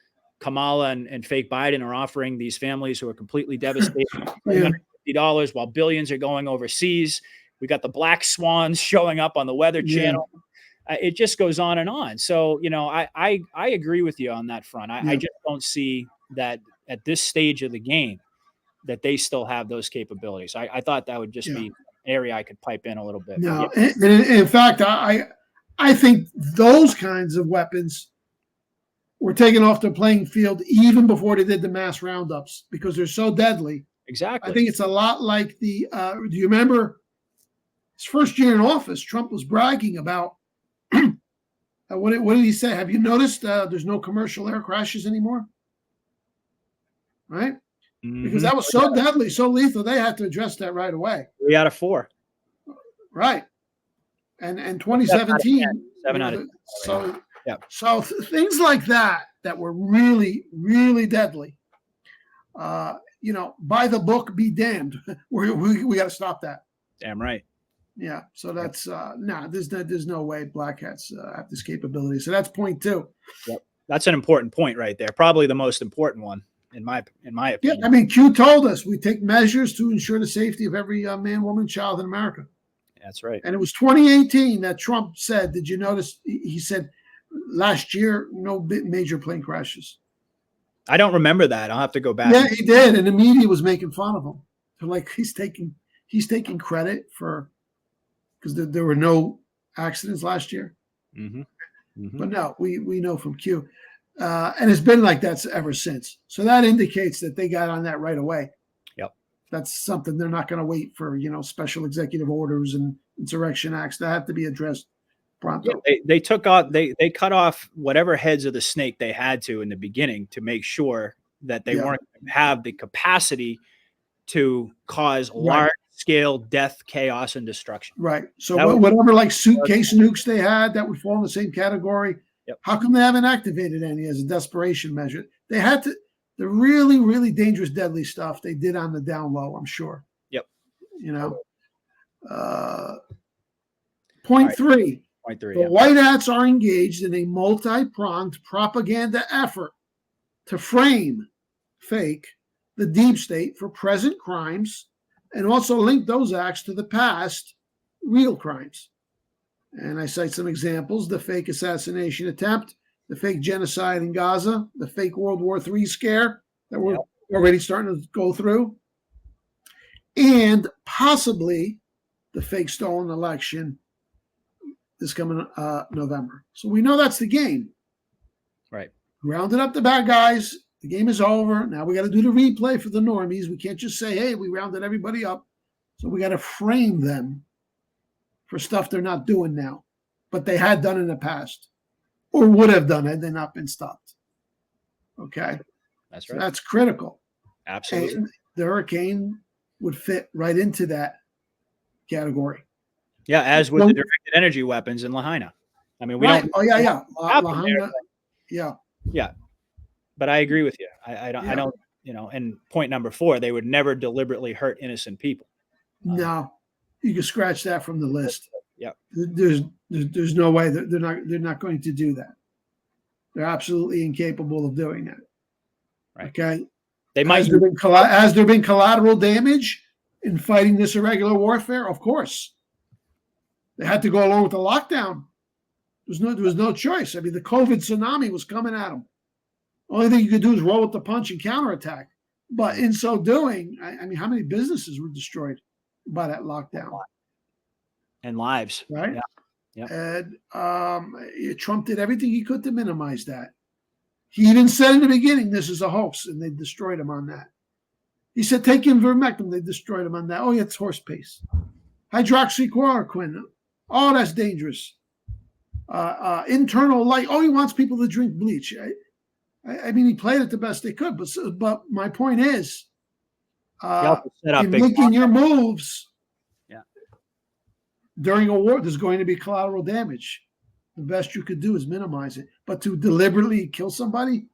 Kamala and fake Biden are offering these families who are completely devastated $350 while billions are going overseas. We got the black swans showing up on the Weather Channel. It just goes on and on. So, I agree with you on that front. I just don't see that at this stage of the game that they still have those capabilities. I thought that would just be an area I could pipe in a little bit. No, in fact, I think those kinds of weapons were taken off the playing field even before they did the mass roundups, because they're so deadly. Exactly. I think it's a lot like do you remember his first year in office, Trump was bragging about, what did he say? Have you noticed there's no commercial air crashes anymore? Right? Because that was so deadly, so lethal, they had to address that right away. 3 out of 4. Right. And 2017. 7 out of 10. So things like that were really, really deadly. By the book, be damned. We got to stop that. Damn right. Yeah. So that's there's no way black hats have this capability. So that's point 2. Yep. That's an important point right there. Probably the most important one in my opinion. Yeah. I mean, Q told us we take measures to ensure the safety of every man, woman, child in America. That's right. And it was 2018 that Trump said, did you notice? He said last year, no major plane crashes. I don't remember that. I'll have to go back. Yeah, he did. And the media was making fun of him. They're like, he's taking credit for, because there were no accidents last year. But no, we know from Q. And it's been like that ever since. So that indicates that they got on that right away. Yep. That's something they're not going to wait for, special executive orders and insurrection acts that have to be addressed pronto. Yeah, they took out, they cut off whatever heads of the snake they had to in the beginning to make sure that they weren't going to have the capacity to cause large scale death, chaos, and destruction. Right. So whatever like suitcase nukes they had that would fall in the same category. How come they haven't activated any as a desperation measure? They had to. The really, really dangerous, deadly stuff they did on the down low, I'm sure. Yep. Point 3. The Yeah. white hats are engaged in a multi-pronged propaganda effort to frame fake the deep state for present crimes and also link those acts to the past real crimes. And I cite some examples: the fake assassination attempt, the fake genocide in Gaza, the fake World War III scare that we're already starting to go through, and possibly the fake stolen election this coming November. So we know that's the game. Right. Rounded up the bad guys. The game is over. Now we got to do the replay for the normies. We can't just say, hey, we rounded everybody up. So we got to frame them for stuff they're not doing now, but they had done in the past or would have done had they not been stopped. Okay. That's So right. that's critical. Absolutely. And the hurricane would fit right into that category. Yeah, as with the directed energy weapons in Lahaina. I mean, we Right. don't. Oh, yeah, yeah. Happen Lahaina. there, Yeah. yeah, but I agree with you. I don't. I don't. You know. And point number 4, they would never deliberately hurt innocent people. No, you can scratch that from the list. Yep. There's no way that they're not going to do that. They're absolutely incapable of doing that. Right. Okay. They might. Has there been collateral damage in fighting this irregular warfare? Of course. They had to go along with the lockdown. There was no choice. I mean, the COVID tsunami was coming at them. Only thing you could do is roll with the punch and counterattack. But in so doing, I mean, how many businesses were destroyed by that lockdown? And lives. Right. Yeah. And Trump did everything he could to minimize that. He even said in the beginning, this is a hoax, and they destroyed him on that. He said, take ivermectin. They destroyed him on that. Oh, yeah, it's horse paste. Hydroxychloroquine. Oh, that's dangerous. Internal light. Oh, he wants people to drink bleach. I mean, he played it the best they could. But my point is, in making your moves during a war, there's going to be collateral damage. The best you could do is minimize it. But to deliberately kill somebody,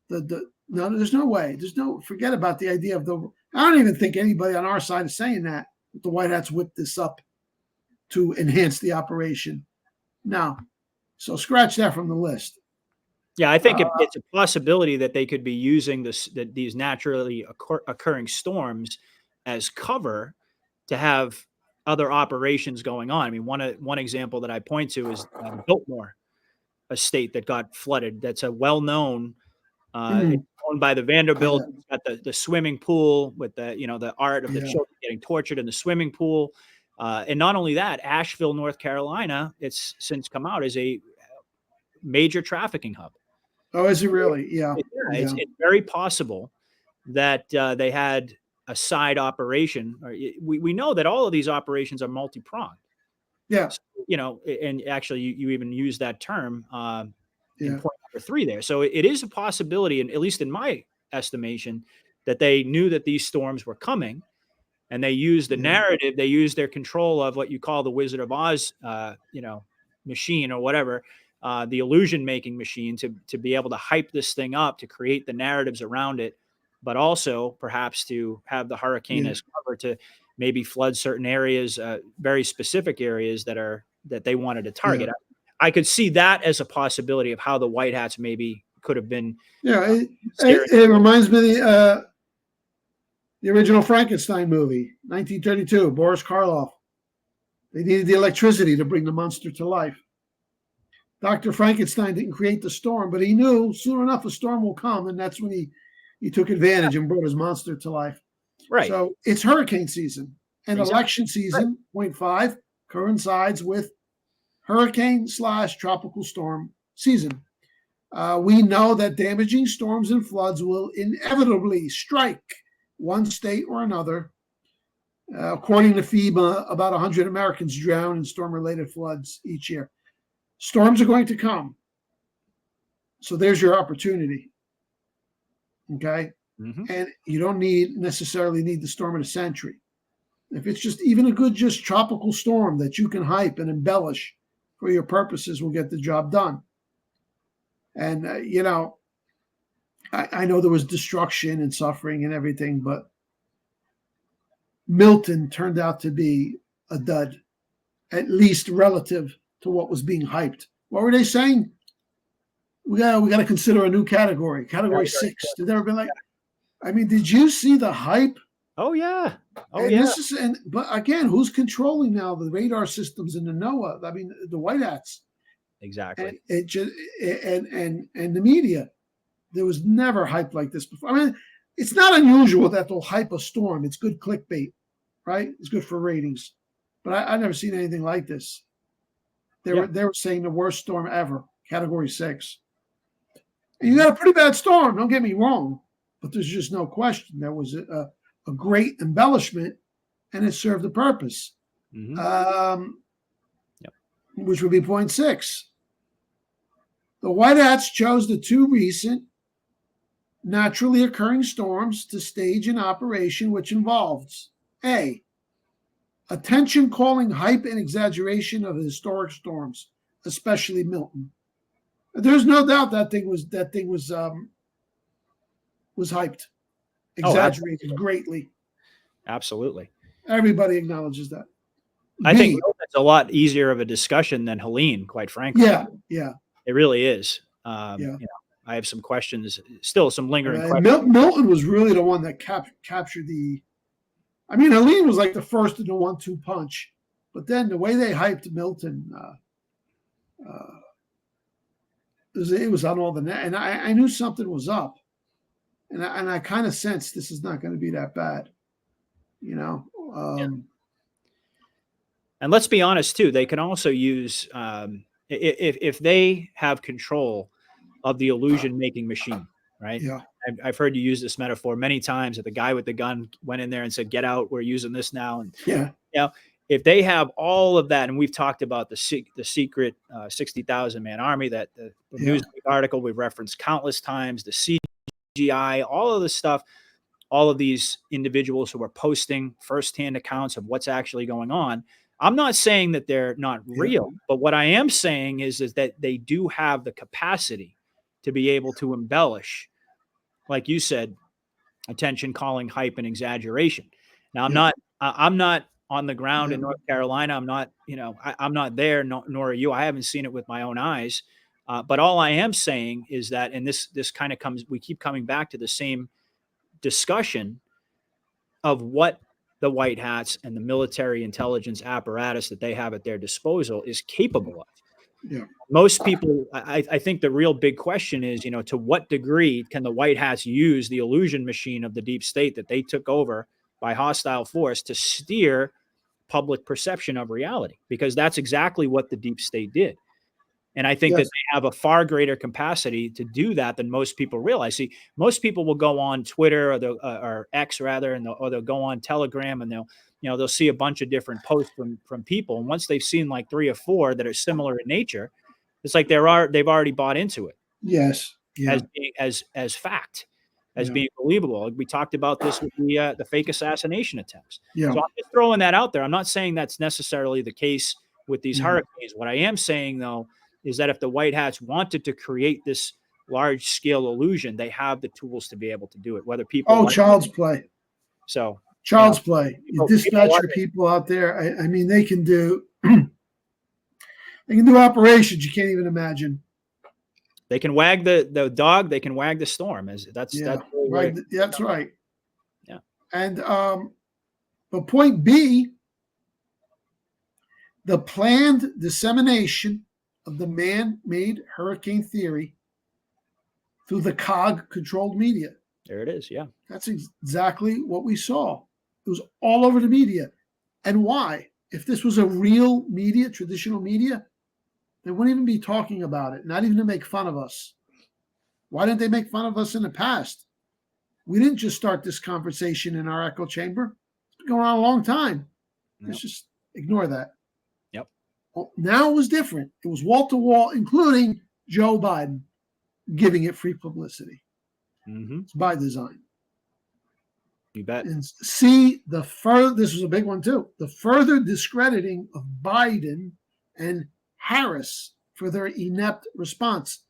no, there's no way. Forget about the idea of I don't even think anybody on our side is saying that the White Hats whipped this up to enhance the operation. No. So scratch that from the list. Yeah, I think it's a possibility that they could be using these naturally occurring storms as cover to have other operations going on. I mean, one example that I point to is Biltmore, a state that got flooded. That's a well-known, it's owned by the Vanderbilt. It's got the swimming pool with the art of the children getting tortured in the swimming pool. And not only that, Asheville, North Carolina, it's since come out as a major trafficking hub. Oh, is it really? Yeah. It's very possible that they had a side operation. We know that all of these operations are multi-pronged. Yeah. So, and actually you even use that term in point number 3 there. So it is a possibility, and at least in my estimation, that they knew that these storms were coming, and they used the narrative. They used their control of what you call the Wizard of Oz, machine or whatever. The illusion making machine to be able to hype this thing up, to create the narratives around it, but also perhaps to have the hurricane as cover to maybe flood certain areas, very specific areas that they wanted to target. I could see that as a possibility of how the White Hats maybe could have been. Yeah, it reminds me of the original Frankenstein movie, 1932, Boris Karloff. They needed the electricity to bring the monster to life. Dr. Frankenstein didn't create the storm, but he knew soon enough a storm will come, and that's when he took advantage and brought his monster to life. Right. So it's hurricane season, and election season, point 5, coincides with hurricane/tropical storm season. We know that damaging storms and floods will inevitably strike one state or another. According to FEMA, about 100 Americans drown in storm-related floods each year. Storms are going to come. So there's your opportunity. Okay? Mm-hmm. And you don't necessarily need the storm of the century. If it's just even a good just tropical storm that you can hype and embellish for your purposes will get the job done. And, I know there was destruction and suffering and everything, but Milton turned out to be a dud, at least relative to what was being hyped. What were they saying? We got to consider a new category 6. Did there been did you see the hype? Oh yeah. But again, who's controlling now the radar systems in the NOAA? I mean, the White Hats. Exactly. And the media. There was never hype like this before. I mean, it's not unusual that they'll hype a storm. It's good clickbait. right? It's good for ratings. But I've never seen anything like this. They were saying the worst storm ever, Category 6. And you got a pretty bad storm, don't get me wrong, but there's just no question. There was a great embellishment, and it served a purpose, which would be point 6. The White Hats chose the 2 recent naturally occurring storms to stage an operation which involves A, attention calling hype and exaggeration of historic storms, especially Milton. There's no doubt that thing was hyped, exaggerated greatly. Absolutely. Everybody acknowledges that. I think it's a lot easier of a discussion than Helene, quite frankly. Yeah. It really is. You know, I have some questions, still some lingering questions. Milton was really the one that captured the. I mean, Helene was like the first in the 1-2 punch, but then the way they hyped Milton, it was on all the net, and I knew something was up, and I kind of sensed this is not going to be that bad, you know. And let's be honest too; they can also use if they have control of the illusion-making machine, right? Yeah. I've heard you use this metaphor many times. That the guy with the gun went in there and said, "Get out! We're using this now." And yeah, you know, if they have all of that, and we've talked about the secret 60,000-man army, that the news article we've referenced countless times, the CGI, all of this stuff, all of these individuals who are posting firsthand accounts of what's actually going on. I'm not saying that they're not real, but what I am saying is that they do have the capacity to be able to embellish, like you said, attention calling, hype, and exaggeration. Now, I'm not on the ground in North Carolina. I'm not, you know, I'm not there, nor are you. I haven't seen it with my own eyes. But all I am saying is that, and this kind of we keep coming back to the same discussion of what the White Hats and the military intelligence apparatus that they have at their disposal is capable of. Yeah. Most people, I think the real big question is, you know, to what degree can the White Hats use the illusion machine of the deep state that they took over by hostile force to steer public perception of reality? Because that's exactly what the deep state did. And I think that they have a far greater capacity to do that than most people realize. See, most people will go on Twitter or X rather, and they'll go on Telegram, and they'll see a bunch of different posts from people. And once they've seen like 3 or 4 that are similar in nature, it's like they've already bought into it. Yes. Yeah. As fact, as being believable. We talked about this with the fake assassination attempts. Yeah. So I'm just throwing that out there. I'm not saying that's necessarily the case with these hurricanes. What I am saying though is that if the White Hats wanted to create this large scale illusion, they have the tools to be able to do it. Whether people child's play. So child's play. You dispatch your people out there. I mean, they can do operations you can't even imagine. They can wag the dog. They can wag the storm. That's really right. That's right. Yeah. And but point B, the planned dissemination of the man-made hurricane theory through the COG-controlled media. There it is. Yeah. That's exactly what we saw. It was all over the media. And why? If this was a real media, traditional media, they wouldn't even be talking about it, not even to make fun of us. Why didn't they make fun of us in the past? We didn't just start this conversation in our echo chamber. It's been going on a long time. Let's just ignore that. Yep. Well, now it was different. It was wall to wall, including Joe Biden giving it free publicity. It's by design. You bet. And see, this was a big one too, the further discrediting of Biden and Harris for their inept response.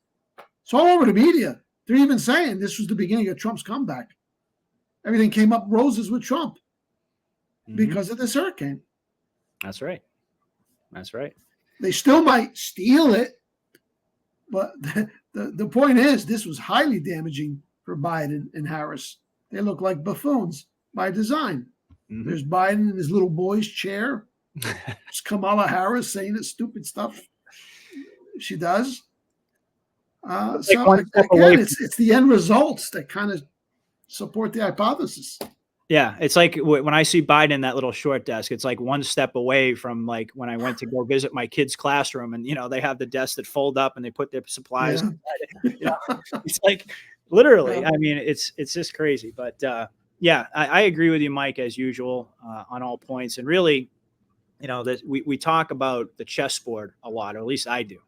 It's all over the media. They're even saying this was the beginning of Trump's comeback. Everything came up roses with Trump because of this hurricane. That's right. That's right. They still might steal it, but the point is this was highly damaging for Biden and Harris. They look like buffoons by design. There's Biden in his little boy's chair. It's Kamala Harris saying the stupid stuff she does. So again, it's the end results that kind of support the hypothesis. Yeah, it's like when I see Biden in that little short desk, it's like one step away from like when I went to go visit my kid's classroom, and they have the desks that fold up and they put their supplies. Yeah. It's like literally. I mean, it's just crazy. But yeah, I agree with you, Mike, as usual, on all points. And really, that we talk about the chessboard a lot, or at least I do.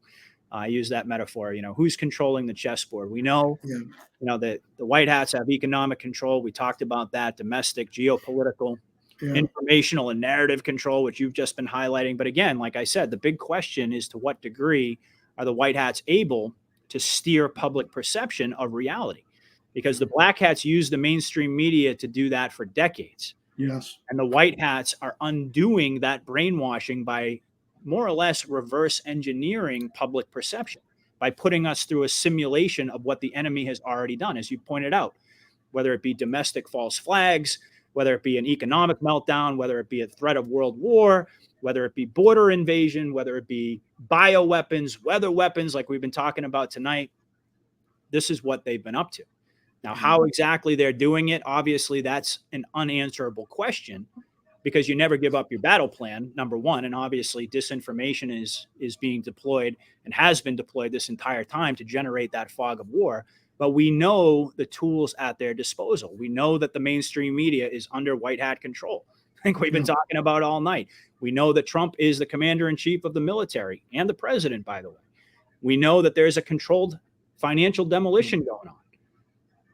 I use that metaphor. Who's controlling the chessboard? We know. Yeah. That the white hats have economic control. We talked about that, domestic, geopolitical, informational, and narrative control, which you've just been highlighting. But again, like I said, the big question is to what degree are the white hats able to steer public perception of reality? Because the black hats use the mainstream media to do that for decades. Yes. And the white hats are undoing that brainwashing by more or less reverse engineering public perception, by putting us through a simulation of what the enemy has already done, as you pointed out, whether it be domestic false flags, whether it be an economic meltdown, whether it be a threat of world war, whether it be border invasion, whether it be bioweapons, weather weapons, like we've been talking about tonight. This is what they've been up to. Now, how exactly they're doing it, obviously, that's an unanswerable question, because you never give up your battle plan, number one. And obviously disinformation is being deployed and has been deployed this entire time to generate that fog of war. But we know the tools at their disposal. We know that the mainstream media is under white hat control. I think we've been talking about all night. We know that Trump is the commander in chief of the military and the president, by the way. We know that there's a controlled financial demolition going on.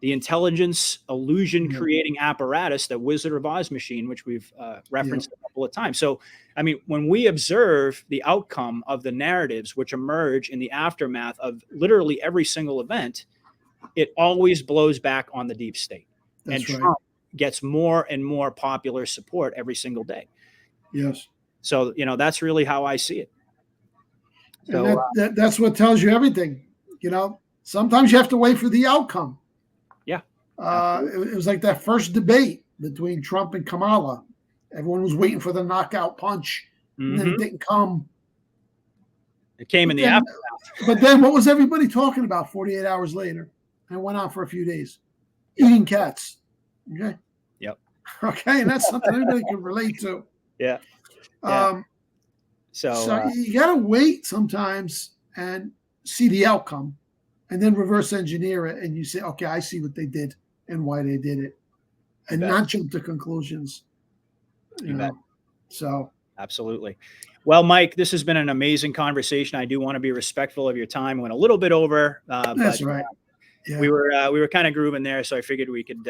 The intelligence illusion creating apparatus, the Wizard of Oz machine, which we've referenced a couple of times. So, I mean, when we observe the outcome of the narratives which emerge in the aftermath of literally every single event, it always blows back on the deep state. That's and right. Trump gets more and more popular support every single day. Yes. So, that's really how I see it. So And that's what tells you everything. Sometimes you have to wait for the outcome. Yeah. It was like that first debate between Trump and Kamala. Everyone was waiting for the knockout punch, and then it didn't come. It came in the aftermath. But then what was everybody talking about 48 hours later? And it went on for a few days. Eating cats. Okay. Yep. Okay. And that's something everybody can relate to. Yeah. So you got to wait sometimes and see the outcome, and then reverse engineer it. And you say, okay, I see what they did and why they did it, and not jump to conclusions. You know? So absolutely. Well, Mike, this has been an amazing conversation. I do want to be respectful of your time. Went a little bit over. That's right. Yeah. We were kind of grooving there, so I figured we could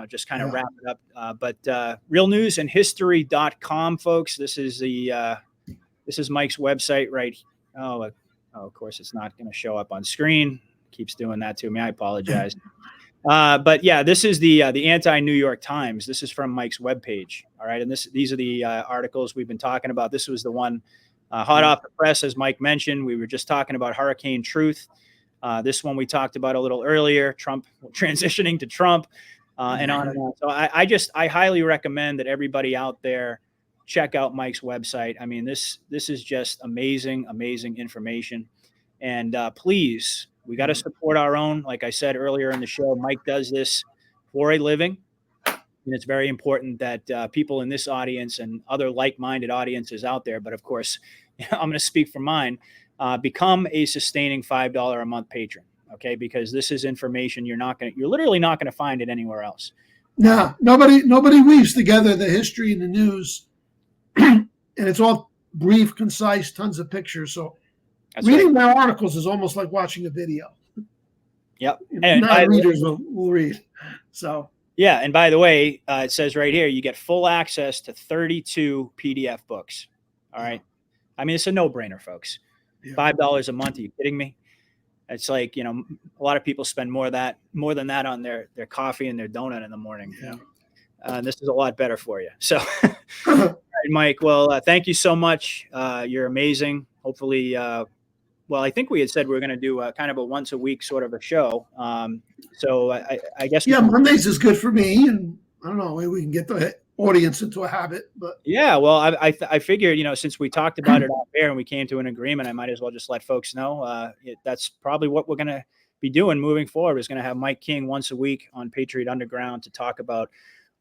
just kind of wrap it up. But realnewsandhistory.com, folks. This is Mike's website, right? Oh, of course, it's not going to show up on screen. Keeps doing that to me. I apologize. But yeah, this is the anti-New York Times. This is from Mike's webpage. All right. And these are the articles we've been talking about. This was the one hot off the press, as Mike mentioned. We were just talking about Hurricane Truth. This one we talked about a little earlier, Trump transitioning to Trump, and on and on. So I highly recommend that everybody out there check out Mike's website. I mean, this is just amazing, amazing information. And please, we got to support our own. Like I said earlier in the show, Mike does this for a living. And it's very important that people in this audience and other like-minded audiences out there, but of course, I'm going to speak for mine, become a sustaining $5 a month patron. Okay. Because this is information you're literally not going to find it anywhere else. No, nobody weaves together the history and the news. And it's all brief, concise, tons of pictures. So reading my articles is almost like watching a video. Yep. And readers will read. So yeah. And by the way, it says right here, you get full access to 32 PDF books. All right. I mean, it's a no-brainer, folks. $5 a month. Are you kidding me? It's like, a lot of people spend more than that on their coffee and their donut in the morning. Yeah. This is a lot better for you. So, all right, Mike, well, thank you so much. You're amazing. Hopefully, I think we had said we were going to do kind of a once a week sort of a show. So I guess. Yeah, Mondays is good for me. And I don't know, maybe we can get the audience into a habit, but yeah, well, I figured, since we talked about it out there and we came to an agreement, I might as well just let folks know that's probably what we're going to be doing moving forward. Is going to have Mike King once a week on Patriot Underground to talk about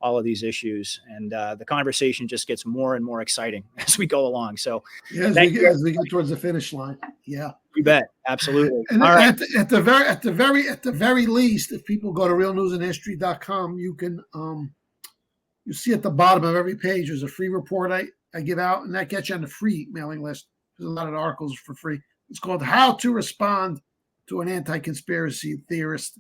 all of these issues. And the conversation just gets more and more exciting as we go along. So Yeah, as we get towards the finish line. Yeah. You bet. Absolutely. And All right. at the very least, if people go to realnewsandhistory.com, you can you see at the bottom of every page there's a free report I give out, and that gets you on the free mailing list. There's a lot of the articles for free. It's called How to Respond to an Anti-Conspiracy Theorist.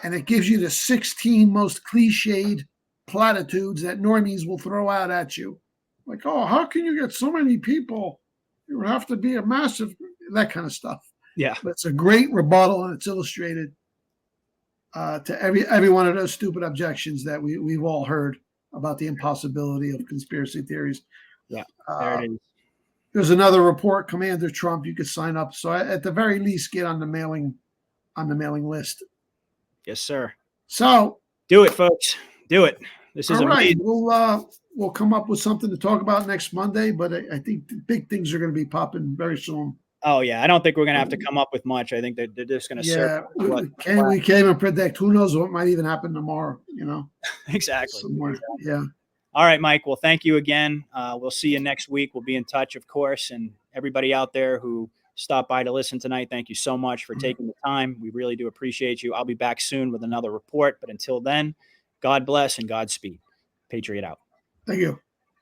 And it gives you the 16 most cliched platitudes that normies will throw out at you. Like, oh, how can you get so many people? It would have to be a massive, that kind of stuff. Yeah. But it's a great rebuttal, and it's illustrated to every one of those stupid objections that we've all heard about the impossibility of conspiracy theories. Yeah, there it is. There's another report, Commander Trump. You could sign up. So at the very least, get on the mailing list. Yes, sir. So do it, folks. Do it. This is all right. amazing. We'll come up with something to talk about next Monday, but I think the big things are going to be popping very soon. Oh yeah, I don't think we're going to have to come up with much. I think they're just going to Yeah, we can't even predict. Who knows what might even happen tomorrow? You know. Exactly. Somewhere. Yeah. All right, Mike. Well, thank you again. We'll see you next week. We'll be in touch, of course. And everybody out there who stopped by to listen tonight, thank you so much for taking the time. We really do appreciate you. I'll be back soon with another report. But until then, God bless and Godspeed. Patriot out. Thank you.